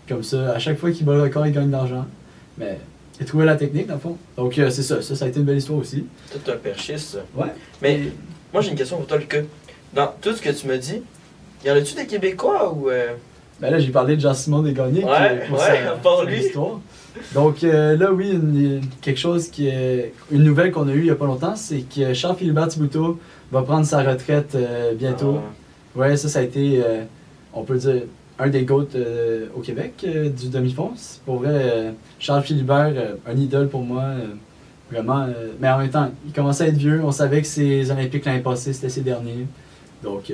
Comme ça, à chaque fois qu'il bat le record, il gagne de l'argent. Mais il a trouvé la technique, dans le fond. Donc, c'est ça. Ça a été une belle histoire aussi. Tout un perchiste, ça. Ouais. Mais moi, j'ai une question pour toi, Lucas. Dans tout ce que tu me dis, y en a-tu des Québécois ou. Ben là, j'ai parlé de Jean-Simon Desgagnés pour par lui. histoire. Donc là, oui, quelque chose une nouvelle qu'on a eue il n'y a pas longtemps, c'est que Charles-Philibert Thibouteau va prendre sa retraite bientôt. Ouais, ça a été, on peut dire, un des GOAT au Québec du demi-fond. Pour vrai, Charles Philibert, un idole pour moi, vraiment. Mais en même temps, il commençait à être vieux. On savait que ses Olympiques l'année passée, c'était ses derniers. Donc,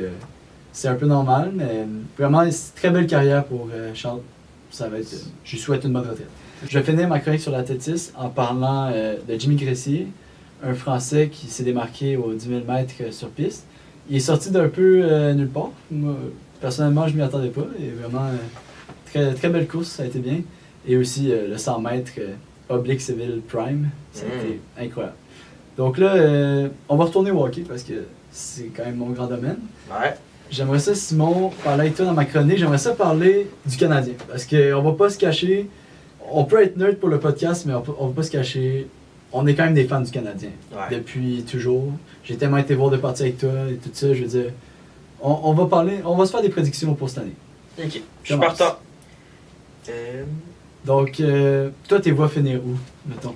c'est un peu normal, mais vraiment, c'est une très belle carrière pour Charles. Ça va être, je lui souhaite une bonne retraite. Je vais finir ma chronique sur l'athlétisme en parlant de Jimmy Gressier, un Français qui s'est démarqué aux 10 000 mètres sur piste. Il est sorti d'un peu nulle part. Moi, personnellement, je m'y attendais pas. Et vraiment, très, très belle course, ça a été bien. Et aussi le 100 mètres Oblique Civil Prime, ça a été incroyable. Donc là, on va retourner au hockey parce que c'est quand même mon grand domaine. Ouais. J'aimerais ça, Simon, parler avec toi dans ma chronique. J'aimerais ça parler du Canadien. Parce qu'on va pas se cacher. On peut être neutre pour le podcast, mais on va pas se cacher. On est quand même des fans du Canadien. Ouais. Depuis toujours. J'ai tellement été voir de partir avec toi et tout ça. Je veux dire, on va se faire des prédictions pour cette année. Ok, je suis partant. Donc, toi, tes voix finir où, mettons?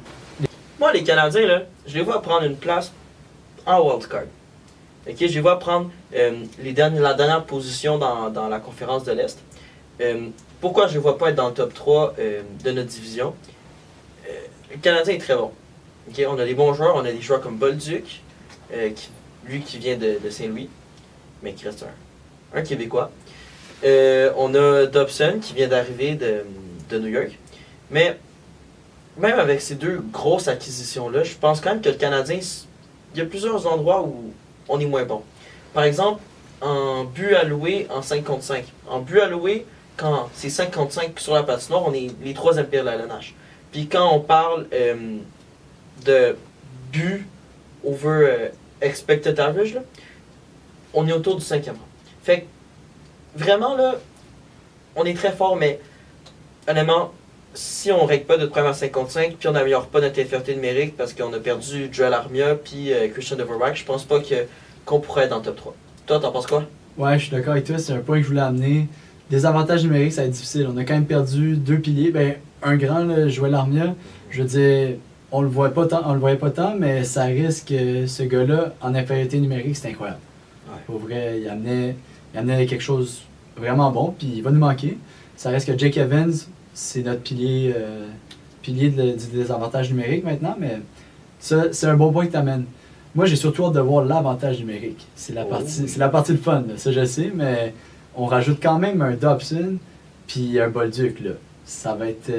Moi, les Canadiens, là, je les vois prendre une place en wildcard. Ok, je les vois prendre la dernière position dans la conférence de l'Est. Pourquoi je ne les vois pas être dans le top 3 de notre division? Le Canadien est très bon. Okay, on a des bons joueurs, on a des joueurs comme Bolduc, qui vient de Saint-Louis, mais qui reste un Québécois. On a Dobson qui vient d'arriver de New York. Mais même avec ces deux grosses acquisitions-là, je pense quand même que le Canadien, il y a plusieurs endroits où on est moins bon. Par exemple, en but alloué en 5 contre 5. En but alloué, quand c'est 5 contre 5 sur la patinoire, on est les 3e pires de la LNH. Puis quand on parle de but over expected average, là, on est autour du 5e rang. Fait que, vraiment, là, on est très fort, mais honnêtement, si on ne règle pas notre première 5 contre 5, puis on n'améliore pas notre infériorité numérique parce qu'on a perdu Joel Armia puis Christian Deverback, je pense pas qu'on pourrait être dans le top 3. Toi, t'en penses quoi? Ouais, je suis d'accord avec toi, c'est un point que je voulais amener. Des avantages numériques, ça va être difficile. On a quand même perdu 2 piliers. Ben, un grand, là, Joel Armia, je veux dire, on le voyait pas tant, mais ça risque ce gars-là, en infériorité numérique, c'est incroyable. Ouais. Pour vrai, il amenait quelque chose vraiment bon, puis il va nous manquer. Ça reste que Jake Evans, c'est notre pilier du désavantage numérique maintenant, mais ça, c'est un bon point que tu amènes. Moi, j'ai surtout hâte de voir l'avantage numérique. C'est la partie le fun, là. Ça je sais, mais on rajoute quand même un Dobson puis un Bolduc, là. Ça va être...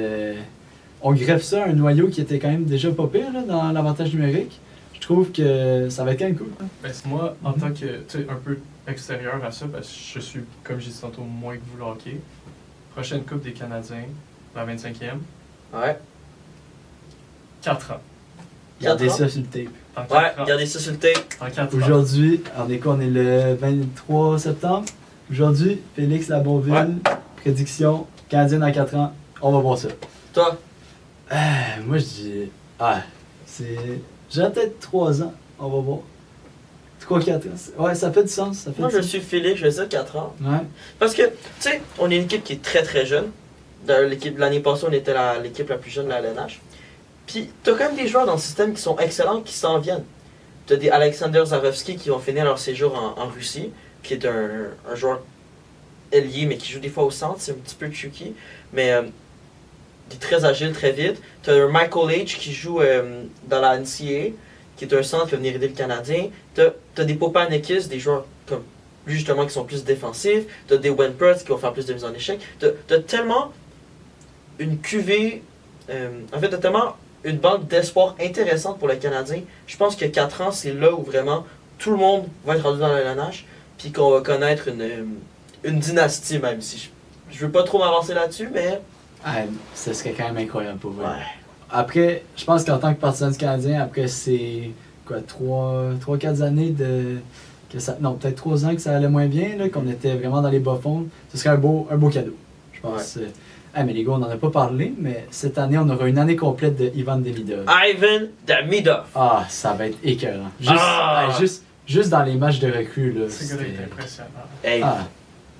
on greffe ça à un noyau qui était quand même déjà pas pire là, dans l'avantage numérique. Je trouve que ça va être quand même cool. Hein? Ben, moi, en tant que, tu sais, un peu extérieur à ça, parce que je suis, comme j'ai dit tantôt, moins que vous le hockey. Prochaine Coupe des Canadiens, la 25e. Ouais. 4 ans. Gardez ça sur le tape. Dans 4 Ouais, ans. regardez ça sur le tape. Dans 4 ans. Aujourd'hui, on est quoi? On est le 23 septembre. Aujourd'hui, Félix Labonville, prédiction, Canadien dans 4 ans. On va voir ça. Toi? Moi, je dis... c'est J'ai peut-être 3 ans, on va voir. 3-4 ans. Ouais, ça fait du sens. Ça fait Moi, du je sens. suis Félix, je vais dire 4 ans. Ouais. Parce que, tu sais, on est une équipe qui est très très jeune. Dans l'équipe, l'année passée, on était l'équipe la plus jeune de la LNH. Puis, t'as quand même des joueurs dans le système qui sont excellents, qui s'en viennent. T'as des Alexander Zarovski qui vont finir leur séjour en Russie, qui est un joueur ailier, mais qui joue des fois au centre, c'est un petit peu tricky. Mais il est très agile, très vite. T'as un Michael H qui joue dans la NCAA, qui est un centre qui va venir aider le Canadien. T'as des Popanekis, des joueurs comme lui justement qui sont plus défensifs. T'as des Wenprutz qui vont faire plus de mise en échec. T'as tellement une cuvée, en fait, t'as tellement une banque d'espoir intéressante pour le Canadien. Je pense que 4 ans, c'est là où vraiment tout le monde va être rendu dans la LNH, puis qu'on va connaître une dynastie, même si je veux pas trop m'avancer là-dessus, mais Ah, ce serait quand même incroyable pour vrai. ouais. Après, je pense qu'en tant que partisan du Canadien, après c'est quoi, 3-4 années de. Non, peut-être 3 ans que ça allait moins bien, là, qu'on était vraiment dans les bas-fonds. Ce serait un beau cadeau, je pense. Ah, mais les gars, on n'en a pas parlé, mais cette année, on aura une année complète de Ivan Demidov. Ivan Demidov. Ah, ça va être écœurant. Juste dans les matchs de recrue, là. Ce gars-là est impressionnant. Hey, Ah,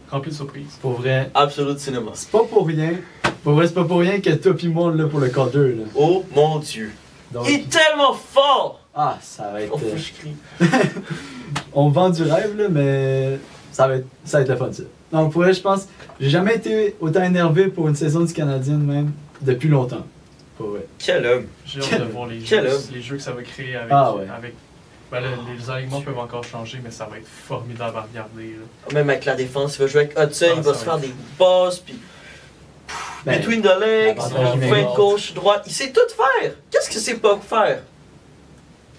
Rempli de surprises. pour vrai, absolu cinéma. c'est pas pour rien. Pour vrai, c'est pas pour rien que toi pis moi, là, pour le quart 2, là. Oh mon Dieu. Donc, Il est tellement fort. ah, ça va être. Oh, faut que je crie. On vend du rêve, là, mais ça va être le fun, ça. Donc, pour vrai, je pense, j'ai jamais été autant énervé pour une saison du Canadien, même, depuis longtemps. Pour vrai. Quel homme. J'ai hâte de voir Quel homme. les jeux que ça va créer avec. Ah ouais. Ben, les alignements peuvent encore changer, mais ça va être formidable à regarder. Là. Même avec la défense, il va jouer avec Hudson, Ah, il va ça se va faire des passes, puis Ben, between the legs, l'avantage fin numérique. gauche, droite. Il sait tout faire. Qu'est-ce qu'il sait pas faire?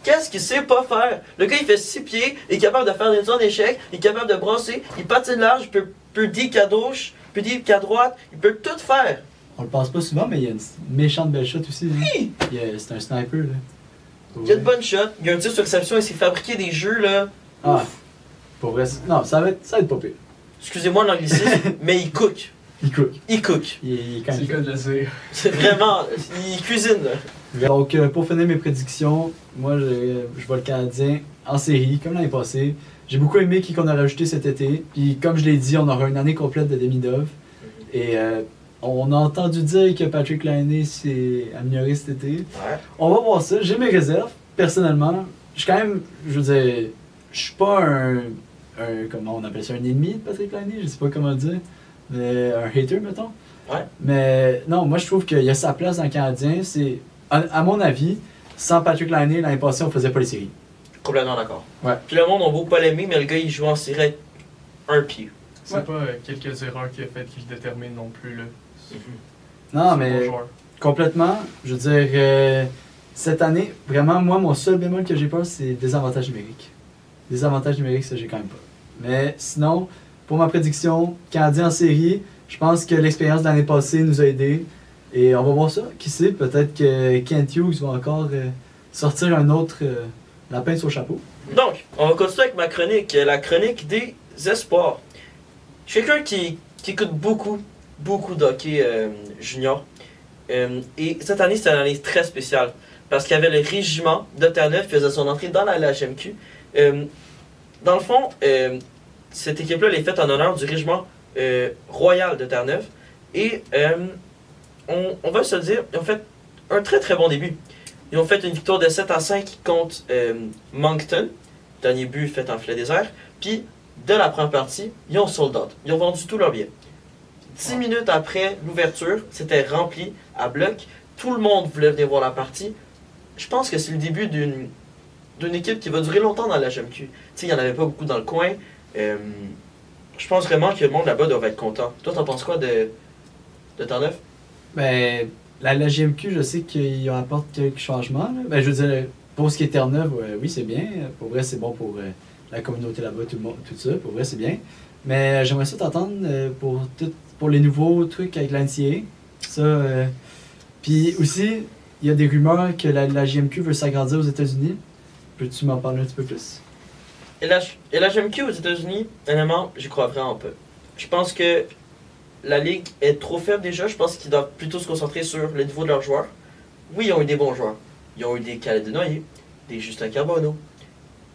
Qu'est-ce qu'il sait pas faire? Le gars, il fait 6 pieds, il est capable de faire des zones d'échecs, il est capable de brasser, il patine large, il peut dire qu'à gauche, il peut dire qu'à droite, il peut tout faire. On le pense pas souvent, mais il y a une méchante belle shot aussi. Hein. Oui! C'est un sniper, là. Pour Il y a de vrai. bonnes shots, il y a un tir sur réception, il s'est fabriqué des jeux, là. Ah, pour vrai, non, ça va être pas pire. Excusez-moi l'anglicisme, mais il cook. Il cook. Il cook. Il est quand C'est même le cas de le dire. C'est vraiment. Il cuisine, là. Donc, pour finir mes prédictions, moi, je vois le Canadien en série, comme l'année passée. J'ai beaucoup aimé qui qu'on a rajouté cet été. Puis, comme je l'ai dit, on aura une année complète de Demidov. Et on a entendu dire que Patrick Laine s'est amélioré cet été. Ouais. On va voir ça. J'ai mes réserves, personnellement. Je suis quand même, je veux dire, je suis pas un comment on appelle ça, un ennemi de Patrick Laine, je sais pas comment le dire. Mais un hater, mettons. Ouais. Mais non, moi, je trouve qu'il a sa place dans le Canadien. C'est, à mon avis, sans Patrick Laine, l'année passée, on faisait pas les séries. Complètement d'accord. Ouais. Puis le monde, on beau pas l'aimer, mais le gars, il joue en série avec un pied. C'est Ouais. pas quelques erreurs qu'il a faites qui le déterminent non plus. Là. Non, C'est un mais bon joueur. complètement. Je veux dire, cette année, vraiment, moi, mon seul bémol que j'ai peur, c'est des avantages numériques. Des avantages numériques, ça, j'ai quand même pas. Mais sinon, pour ma prédiction, Canadien en série, je pense que l'expérience de l'année passée nous a aidés. Et on va voir ça. Qui sait, peut-être que Kent Hughes va encore sortir un autre lapin de son chapeau. Donc, on va continuer avec ma chronique, la chronique des espoirs. Je suis quelqu'un qui écoute beaucoup d'hockey junior. Et cette année, c'était une année très spéciale. Parce qu'il y avait le régiment de Terre-Neuve qui faisait son entrée dans la LHMQ. Dans le fond, cette équipe-là, elle est faite en honneur du régiment royal de Terre-Neuve. Et on va se le dire, ils ont fait un très très bon début. Ils ont fait une victoire de 7-5 contre Moncton. Dernier but fait en filet désert. Puis, de la première partie, ils ont sold out. Ils ont vendu tous leurs billets. 10 minutes après l'ouverture, c'était rempli à bloc. Tout le monde voulait venir voir la partie. Je pense que c'est le début d'une équipe qui va durer longtemps dans la GMQ. Tu sais, il n'y en avait pas beaucoup dans le coin. Je pense vraiment que le monde là-bas doit être content. Toi, t'en penses quoi de Terre-Neuve? Ben, la GMQ, je sais qu'il apporte quelques changements. Là. Ben, je veux dire, pour ce qui est Terre-Neuve, oui, c'est bien. Pour vrai, c'est bon pour la communauté là-bas, tout ça. Pour vrai, c'est bien. Mais j'aimerais ça t'entendre pour les nouveaux trucs avec l'NCA. Ça. Puis aussi, il y a des rumeurs que la GMQ veut s'agrandir aux États-Unis. Peux-tu m'en parler un petit peu plus? Et la GMQ aux États-Unis, honnêtement, j'y crois vraiment peu. Je pense que la ligue est trop faible déjà. Je pense qu'ils doivent plutôt se concentrer sur le niveau de leurs joueurs. Oui, ils ont eu des bons joueurs. Ils ont eu des Calédoniens. des Justin Carbonneau,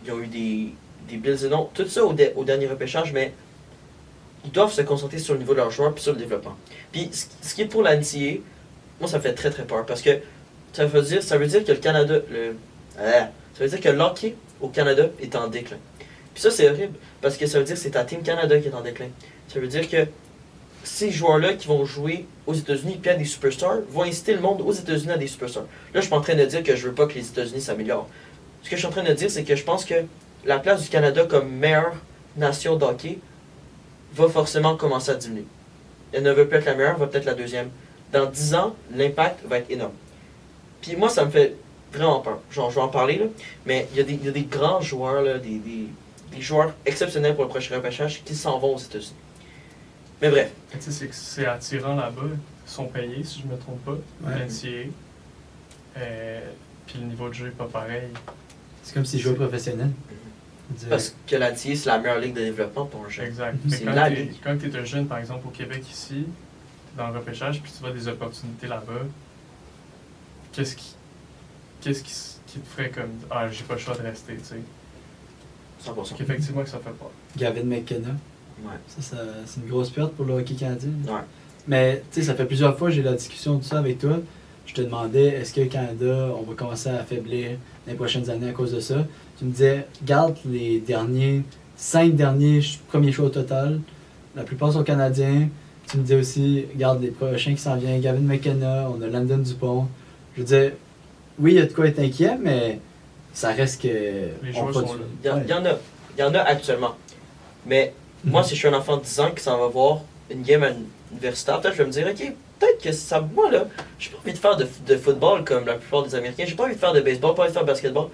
ils ont eu des Bill Zenon, tout ça au dernier repêchage, mais ils doivent se concentrer sur le niveau de leurs joueurs puis sur le développement. Puis ce qui est pour la NCAA, moi ça me fait très très peur parce que ça veut dire que le Canada, ça veut dire que l'hockey au Canada est en déclin. Puis ça c'est horrible parce que ça veut dire que c'est ta Team Canada qui est en déclin. Ça veut dire que ces joueurs-là qui vont jouer aux États-Unis puis à des superstars vont inciter le monde aux États-Unis à des superstars. Là, je suis pas en train de dire que je veux pas que les États-Unis s'améliorent. Ce que je suis en train de dire, c'est que je pense que la place du Canada comme meilleure nation de hockey va forcément commencer à diminuer. Elle ne veut plus être la meilleure, va peut-être la deuxième. Dans 10 ans, l'impact va être énorme. Puis moi, ça me fait vraiment peur. Genre, je vais en parler, là, mais il y a des grands joueurs, là, des joueurs exceptionnels pour le prochain repêchage qui s'en vont aux États-Unis. Mais bref. Tu sais, c'est attirant là-bas. Ils sont payés, si je ne me trompe pas, l'NCAA. Puis le niveau de jeu n'est pas pareil. C'est comme si je jouais professionnel. Parce que la NCAA, c'est la meilleure ligue de développement pour un jeune. Exact. C'est la ligue. Quand tu es un jeune, par exemple, au Québec ici, dans le repêchage, puis tu vois des opportunités là-bas, qu'est-ce qui te ferait comme « Ah, j'ai pas le choix de rester », tu sais? 100%. Parce qu'effectivement que ça fait peur. Gavin McKenna. Ouais. Ça, c'est une grosse perte pour le hockey canadien. Ouais. Mais tu sais, ça fait plusieurs fois que j'ai la discussion de ça avec toi. Je te demandais, est-ce que le Canada, on va commencer à affaiblir dans les prochaines années à cause de ça? Tu me disais, garde les 5 derniers premiers choix au total. La plupart sont canadiens. Tu me disais aussi, garde les prochains qui s'en viennent. Gavin McKenna, on a Landon Dupont. Je veux dire, oui, il y a de quoi être inquiet, mais ça reste que... Les joueurs sont là. Il y en a actuellement. Mais moi, si je suis un enfant de 10 ans qui s'en va voir une game à universitaire, peut-être je vais me dire, OK, peut-être que ça... Moi, là, j'ai pas envie de faire de football comme la plupart des Américains. J'ai pas envie de faire de baseball, pas envie de faire de basketball.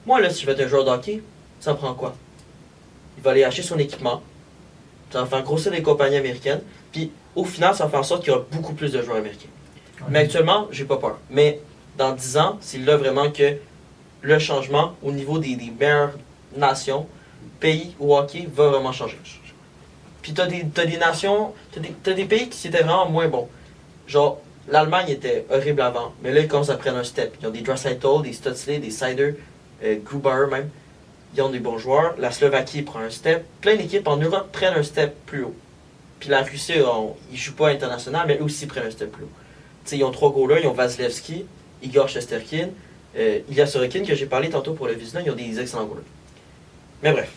Moi, là, si je vais être un joueur de hockey, ça me prend quoi? Il va aller acheter son équipement. Ça va faire grossir les compagnies américaines. Puis, au final, ça va faire en sorte qu'il y aura beaucoup plus de joueurs américains. Mais actuellement, j'ai pas peur. Mais dans 10 ans, c'est là vraiment que le changement au niveau des meilleures nations, pays au hockey, va vraiment changer. Puis t'as des nations, t'as des pays qui étaient vraiment moins bons. Genre, l'Allemagne était horrible avant, mais là, ils commencent à prendre un step. Ils ont des Draisaitl, des Stutzle, des Seider, Grubauer même. Ils ont des bons joueurs. La Slovaquie prend un step. Plein d'équipes en Europe prennent un step plus haut. Puis la Russie, ils ne jouent pas international, mais eux aussi prennent un step plus haut. T'sais, ils ont 3 goalers, ils ont Vasilevski, Igor Shesterkin, Ilya Sorokin, que j'ai parlé tantôt pour le Vizina, ils ont des excellents goalers. Mais bref.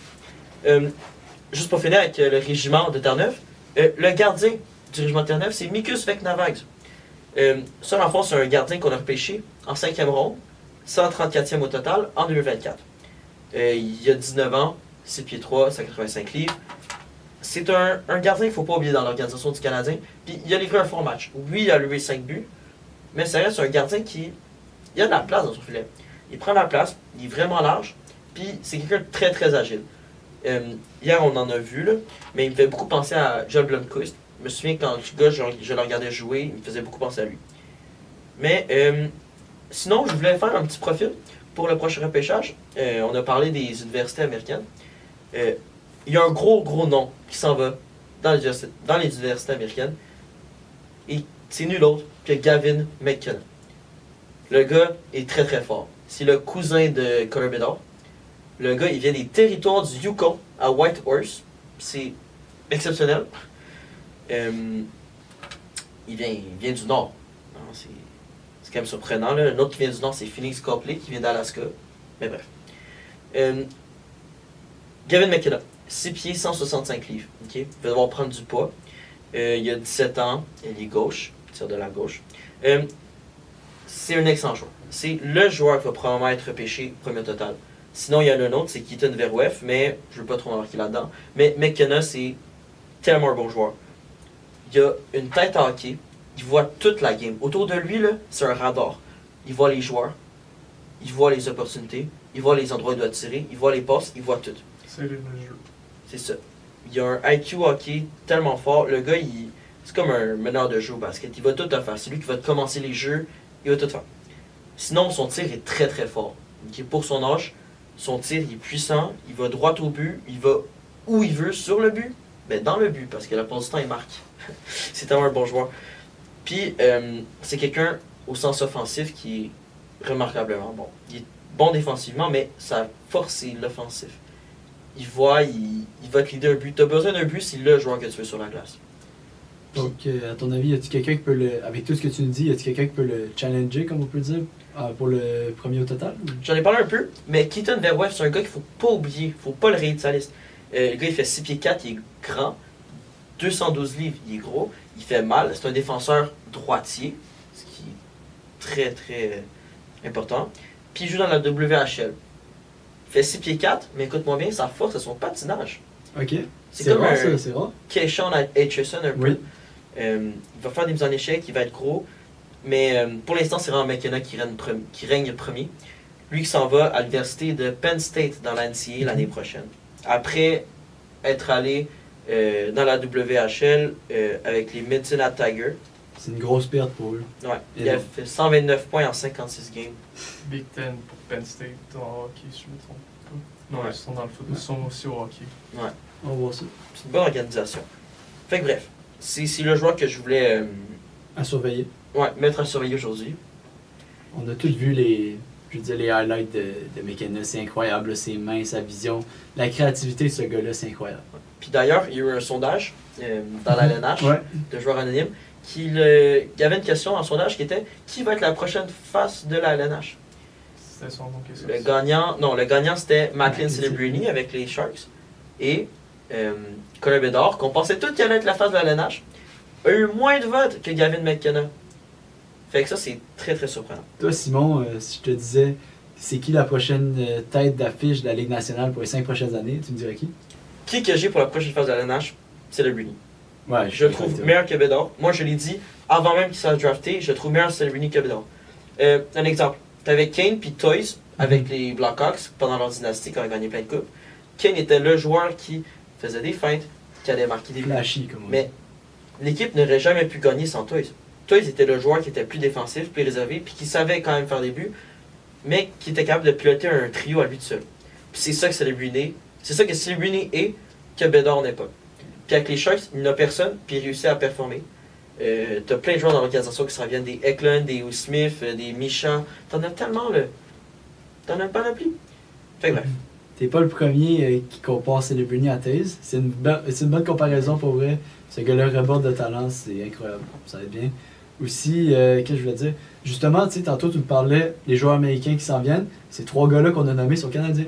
Juste pour finir avec le régiment de Terre-Neuve, le gardien du régiment de Terre-Neuve, c'est Mikus Veknavags. Ça, dans le fond, c'est un gardien qu'on a repêché en 5e ronde, 134e au total, en 2024. Il a 19 ans, 6 pieds 3, 185 livres. C'est un gardien qu'il ne faut pas oublier dans l'organisation du Canadien. Puis il a livré un fort match. Oui, il a levé 5 buts, mais ça reste un gardien qui il a de la place dans son filet. Il prend la place, il est vraiment large, puis c'est quelqu'un de très très agile. Hier, on en a vu, là, mais il me fait beaucoup penser à Joel Blomqvist. Je me souviens que quand je le regardais jouer, il me faisait beaucoup penser à lui. Mais sinon, je voulais faire un petit profil pour le prochain repêchage. On a parlé des universités américaines. Il y a un gros nom qui s'en va dans les universités américaines. Et c'est nul autre que Gavin McKenna. Le gars est très très fort. C'est le cousin de Connor Bedard. Le gars, il vient des territoires du Yukon à Whitehorse. C'est exceptionnel. Il vient du Nord. C'est quand même surprenant. Là. Un autre qui vient du Nord, c'est Phoenix Copley, qui vient d'Alaska. Mais bref. Gavin McKenna, 6 pieds, 165 livres. Okay? Il va devoir prendre du poids. Il a 17 ans. Il est gauche. Il tire de la gauche. C'est un excellent joueur. C'est le joueur qui va probablement être repêché premier total. Sinon, il y en a un autre, c'est Keaton Verweef, mais je ne veux pas trop embarquer là-dedans. Mais McKenna, c'est tellement un bon joueur. Il a une tête à hockey. Il voit toute la game. Autour de lui, là, c'est un radar. Il voit les joueurs. Il voit les opportunités. Il voit les endroits où il doit tirer. Il voit les passes. Il voit tout. C'est le jeu. C'est ça. Il a un IQ hockey tellement fort. Le gars, c'est comme un meneur de jeu au basket. Il va tout faire. C'est lui qui va commencer les jeux. Il va tout faire. Sinon, son tir est très très fort. Okay? Pour son âge, son tir est puissant. Il va droit au but. Il va où il veut sur le but. Ben, dans le but, parce que la plupart du temps, il marque. C'est tellement un bon joueur. Puis, c'est quelqu'un au sens offensif qui est remarquablement bon. Il est bon défensivement, mais sa force, c'est l'offensif. Il va te leader un but. Tu as besoin d'un but, c'est le joueur que tu veux sur la glace. Donc, à ton avis, y a-t-il quelqu'un qui peut avec tout ce que tu nous dis, y a-t-il quelqu'un qui peut le challenger, comme on peut dire, pour le premier au total? J'en ai parlé un peu, mais Keaton Verwef, c'est un gars qu'il faut pas oublier, il faut pas le rayer de sa liste. Le gars, il fait 6 pieds 4, il est grand, 212 livres, il est gros, il fait mal, c'est un défenseur droitier, ce qui est très très important. Puis il joue dans la WHL. Il fait 6 pieds 4, mais écoute-moi bien, sa force, c'est son patinage. Ok. C'est comme rare, un ça, c'est rare. Keyshawn Aitchison un peu. Oui. Il va faire des mises en échec, il va être gros. Mais pour l'instant, c'est vraiment McKenna qui règne premier. Lui qui s'en va à l'université de Penn State dans la NCAA l'année prochaine. Après être allé dans la WHL avec les Medicine Tigers. C'est une grosse perte pour eux. Ouais. Il a fait 129 points en 56 games. Big Ten pour Penn State en hockey, si je me trompe pas. Non, Ouais. ils sont dans le football, ils sont aussi au hockey. Ouais. On va voir ça. C'est une bonne organisation. Fait que bref, c'est le joueur que je voulais À surveiller. mettre à surveiller aujourd'hui. On a tous vu les highlights de McKenna. C'est incroyable, là, ses mains, sa vision. La créativité de ce gars-là, c'est incroyable. Puis d'ailleurs, il y a eu un sondage dans la LNH Ouais. de joueurs anonymes. Il y avait une question dans le sondage qui était qui va être la prochaine face de la LNH? C'était son nom question. Le gagnant c'était Macklin Macklin Celebrini avec les Sharks et Connor Bedard, qu'on pensait tous qu'il allait être la face de la LNH, a eu moins de votes que Gavin McKenna. Fait que ça, c'est très très surprenant. Toi, Simon, si je te disais, c'est qui la prochaine tête d'affiche de la Ligue nationale pour les 5 prochaines années, tu me dirais qui? Qui que j'ai pour la prochaine phase de la LNH? Celebrini. Ouais, Je le trouve meilleur que Bedard. Moi, je l'ai dit avant même qu'il soit drafté, je le trouve meilleur Celebrini que Bedard. Un exemple, t'avais Kane puis Toys avec les Blackhawks pendant leur dynastie quand ils gagnaient plein de coupes. Kane était le joueur qui faisait des feintes, qui allait marquer des buts. Flashy, comme on dit. Mais l'équipe n'aurait jamais pu gagner sans Toys. Toys était le joueur qui était plus défensif, plus réservé, puis qui savait quand même faire des buts, mais qui était capable de piloter un trio à lui tout seul. Puis c'est ça que Celebrini, c'est ça que Celebrini est, que Bedard n'est pas. Puis avec les Sharks, il n'y a personne, puis il réussit à performer. T'as plein de joueurs dans l'organisation qui s'en viennent, des Eklund, des Will Smith, des Misha. T'en as tellement, là. T'en as pas plus. Fait que bref. T'es pas le premier qui compare Celebrini à Taze. C'est une bonne comparaison pour vrai. Ce gars-là reborde de talent, c'est incroyable. Ça va être bien. Aussi, qu'est-ce que je voulais dire? Justement, tu sais, tantôt tu me parlais des joueurs américains qui s'en viennent. Ces 3 gars-là qu'on a nommés sont canadiens.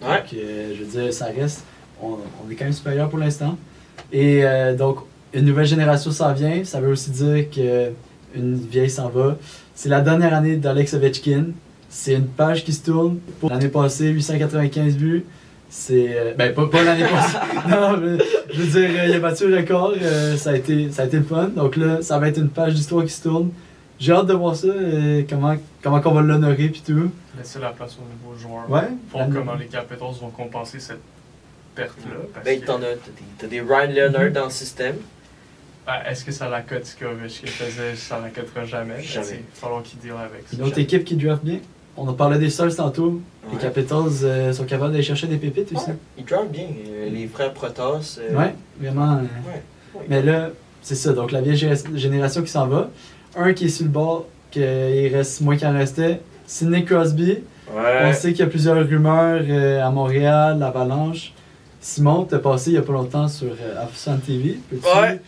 Ouais. Donc, je veux dire, ça reste. On est quand même supérieur pour l'instant. Et donc, une nouvelle génération s'en vient. Ça veut aussi dire qu'une vieille s'en va. C'est la dernière année d'Alex Ovechkin. C'est une page qui se tourne. Pour l'année passée, 895 buts. C'est. Pas l'année passée. Non, mais, je veux dire, il a battu le record. Ça a été le fun. Donc là, ça va être une page d'histoire qui se tourne. J'ai hâte de voir ça. Comment qu'on va l'honorer puis tout. Laisser la place aux nouveaux joueurs. Ouais. Voir comment les Capitals vont compenser cette perte-là. parce Ben, que- t'as des Ryan Leonard dans le système. Est-ce que ça la cote ce qu'Ovechkin faisait? Ça la cotera jamais. Jamais. Il va falloir qu'il deal avec ça. Une autre équipe qui draft bien. On a parlé des Stars tantôt. Les Ouais. Capitals sont capables d'aller chercher des pépites aussi. Ouais, ils draftent bien. Les frères Protas. Ouais, vraiment. Ouais. Mais là, c'est ça. Donc la vieille génération qui s'en va. Un qui est sur le bord, qu'il reste moins qu'il en restait. Sidney Crosby. On sait qu'il y a plusieurs rumeurs à Montréal, l'Avalanche. Simon, t'as passé il y a pas longtemps sur Afsan TV. Ouais.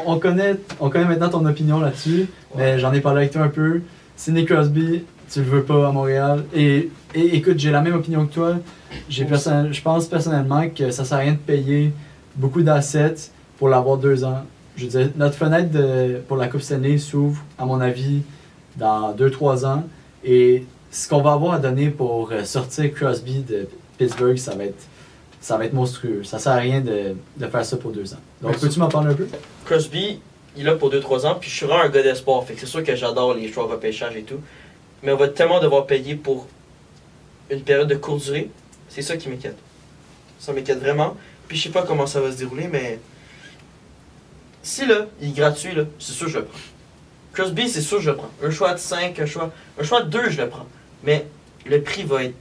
On connaît maintenant ton opinion là-dessus, mais j'en ai parlé avec toi un peu. Sidney Crosby, tu le veux pas à Montréal. Et écoute, j'ai la même opinion que toi. Je pense personnellement que ça sert à rien de payer beaucoup d'assets pour l'avoir 2 ans. Je veux dire, notre fenêtre pour la Coupe Stanley s'ouvre, à mon avis, dans 2-3 ans. Et ce qu'on va avoir à donner pour sortir Crosby de Pittsburgh, ça va être monstrueux. Ça sert à rien de faire ça pour 2 ans. Donc, Mais peux-tu m'en parler un peu? Crosby, il est là pour 2-3 ans, puis je suis vraiment un gars d'espoir. Fait que c'est sûr que j'adore les choix de repêchage et tout. Mais on va tellement devoir payer pour une période de courte durée. C'est ça qui m'inquiète. Ça m'inquiète vraiment. Puis je sais pas comment ça va se dérouler, mais si là, il est gratuit, là, c'est sûr que je le prends. Crosby, c'est sûr que je le prends. Un choix de 5, un choix de 2, je le prends. Mais le prix va être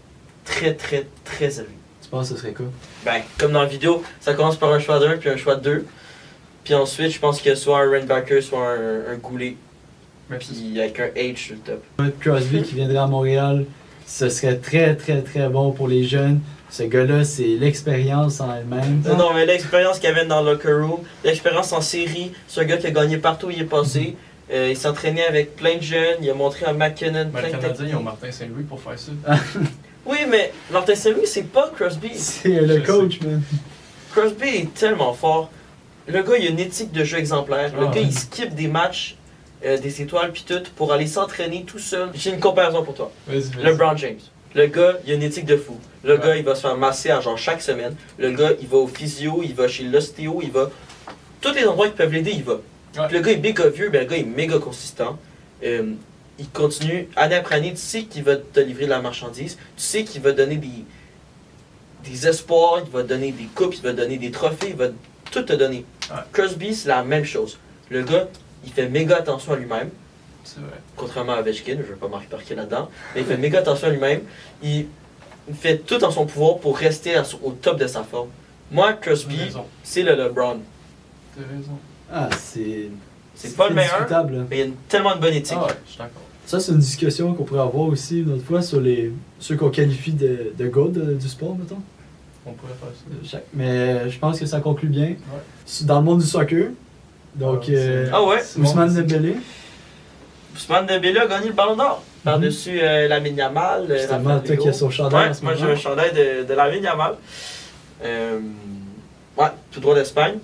très, très, très élevé. Tu penses que ce serait quoi? Ben, comme dans la vidéo, ça commence par un choix d'1 puis un choix de 2. Puis ensuite, je pense qu'il y a soit un Rainbacker, soit un Goulet. Mais c'est- Puis avec un H sur le top. Crosby qui viendrait à Montréal ce serait très, très, très bon pour les jeunes. Ce gars-là, c'est l'expérience en elle-même. Non, mais l'expérience qu'il avait dans le locker room, l'expérience en série, c'est un gars qui a gagné partout où il est passé. Il s'entraînait avec plein de jeunes, il a montré à McKinnon Mais plein le de Canadien, techniques. ils ont Martin Saint-Louis pour faire ça. Oui, mais Martin Saint-Louis, c'est pas Crosby. C'est le Je coach, man. Crosby est tellement fort. Le gars, il a une éthique de jeu exemplaire. Le Ah, gars, ouais. il skip des matchs, des étoiles, puis tout, pour aller s'entraîner tout seul. J'ai une comparaison pour toi. Vas-y. LeBron James. Le gars, il a une éthique de fou. Le Ouais. gars, il va se faire masser à genre chaque semaine. Le gars, il va au physio, il va chez l'ostéo, il va. Tous les endroits qui peuvent l'aider, il va. Ouais. Puis le gars est méga vieux, mais le gars est méga consistant. Il continue année après année. Tu sais qu'il va te livrer de la marchandise. Tu sais qu'il va donner des espoirs, il va te donner des coupes, il va te donner des trophées, il va tout te donner. Ouais. Crosby, c'est la même chose. Le gars, il fait méga attention à lui-même. C'est vrai. Contrairement à Ovechkin, je ne vais pas m'embarquer là-dedans, mais il fait méga attention à lui-même. Il fait tout en son pouvoir pour rester au top de sa forme. Moi, T'as Crosby, raison. c'est le LeBron. T'as raison. Ah, c'est. C'est pas le meilleur, discutable, là. mais il a tellement de bonne éthique. Ah ouais, je suis d'accord. Ça, c'est une discussion qu'on pourrait avoir aussi une autre fois sur ceux qu'on qualifie de GOAT du sport, mettons. On pourrait faire ça. Mais je pense que ça conclut bien. Dans le monde du soccer, donc Ah, c'est- Ah ouais, c'est Ousmane bon, Dembélé, Ousmane Dembélé a gagné le Ballon d'Or. Par-dessus Lamine Yamal. justement, toi qui as son chandail Ouais, en ce moi moment. j'ai un chandail de Lamine Yamal. Ouais, tout droit d'Espagne.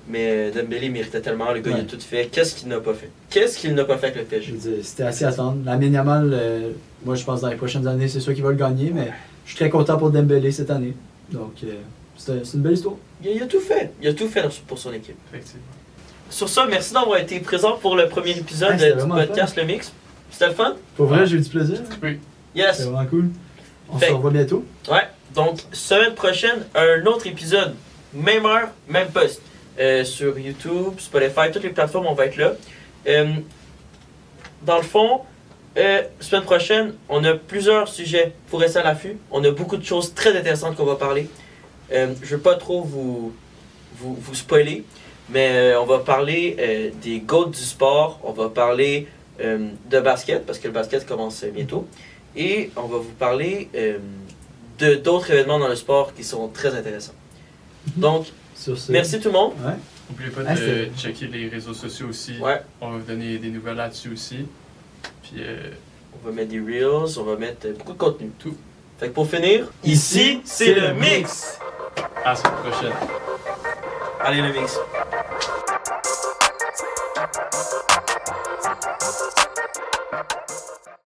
Mais Dembélé méritait tellement, le gars il a Ouais. tout fait. Qu'est-ce qu'il n'a pas fait? Qu'est-ce qu'il n'a pas fait avec le Je PSG? veux dire, c'était assez à attendre. Lamine Yamal, moi je pense dans les prochaines années, c'est sûr qu'il va le gagner, mais je suis très content pour Dembélé cette année. Donc, c'est une belle histoire. Il a tout fait. Il a tout fait pour son équipe. Effectivement. Sur ça, merci d'avoir été présent pour le premier épisode Ouais, c'était du vraiment podcast Le Mix. C'était le fun? Pour vrai, Ouais. j'ai eu du plaisir. Oui. Yes! C'est vraiment cool. On Fait- se revoit bientôt. Ouais, donc semaine prochaine, un autre épisode. Même heure, même poste. Sur YouTube, Spotify, toutes les plateformes, on va être là. Dans le fond, semaine prochaine, on a plusieurs sujets pour rester à l'affût. On a beaucoup de choses très intéressantes qu'on va parler. Je ne veux pas trop vous spoiler, mais on va parler des GOAT du sport. On va parler de basket, parce que le basket commence bientôt. Et on va vous parler d'autres événements dans le sport qui sont très intéressants. Donc, Sur ce. merci tout le monde. Ouais. N'oubliez pas Ah, de c'était- checker les réseaux sociaux aussi. Ouais, On va vous donner des nouvelles là-dessus aussi. Puis, on va mettre des reels, on va mettre beaucoup de contenu. Tout. Fait que pour finir, ici, c'est le mix. à la semaine prochaine. Allez, le mix.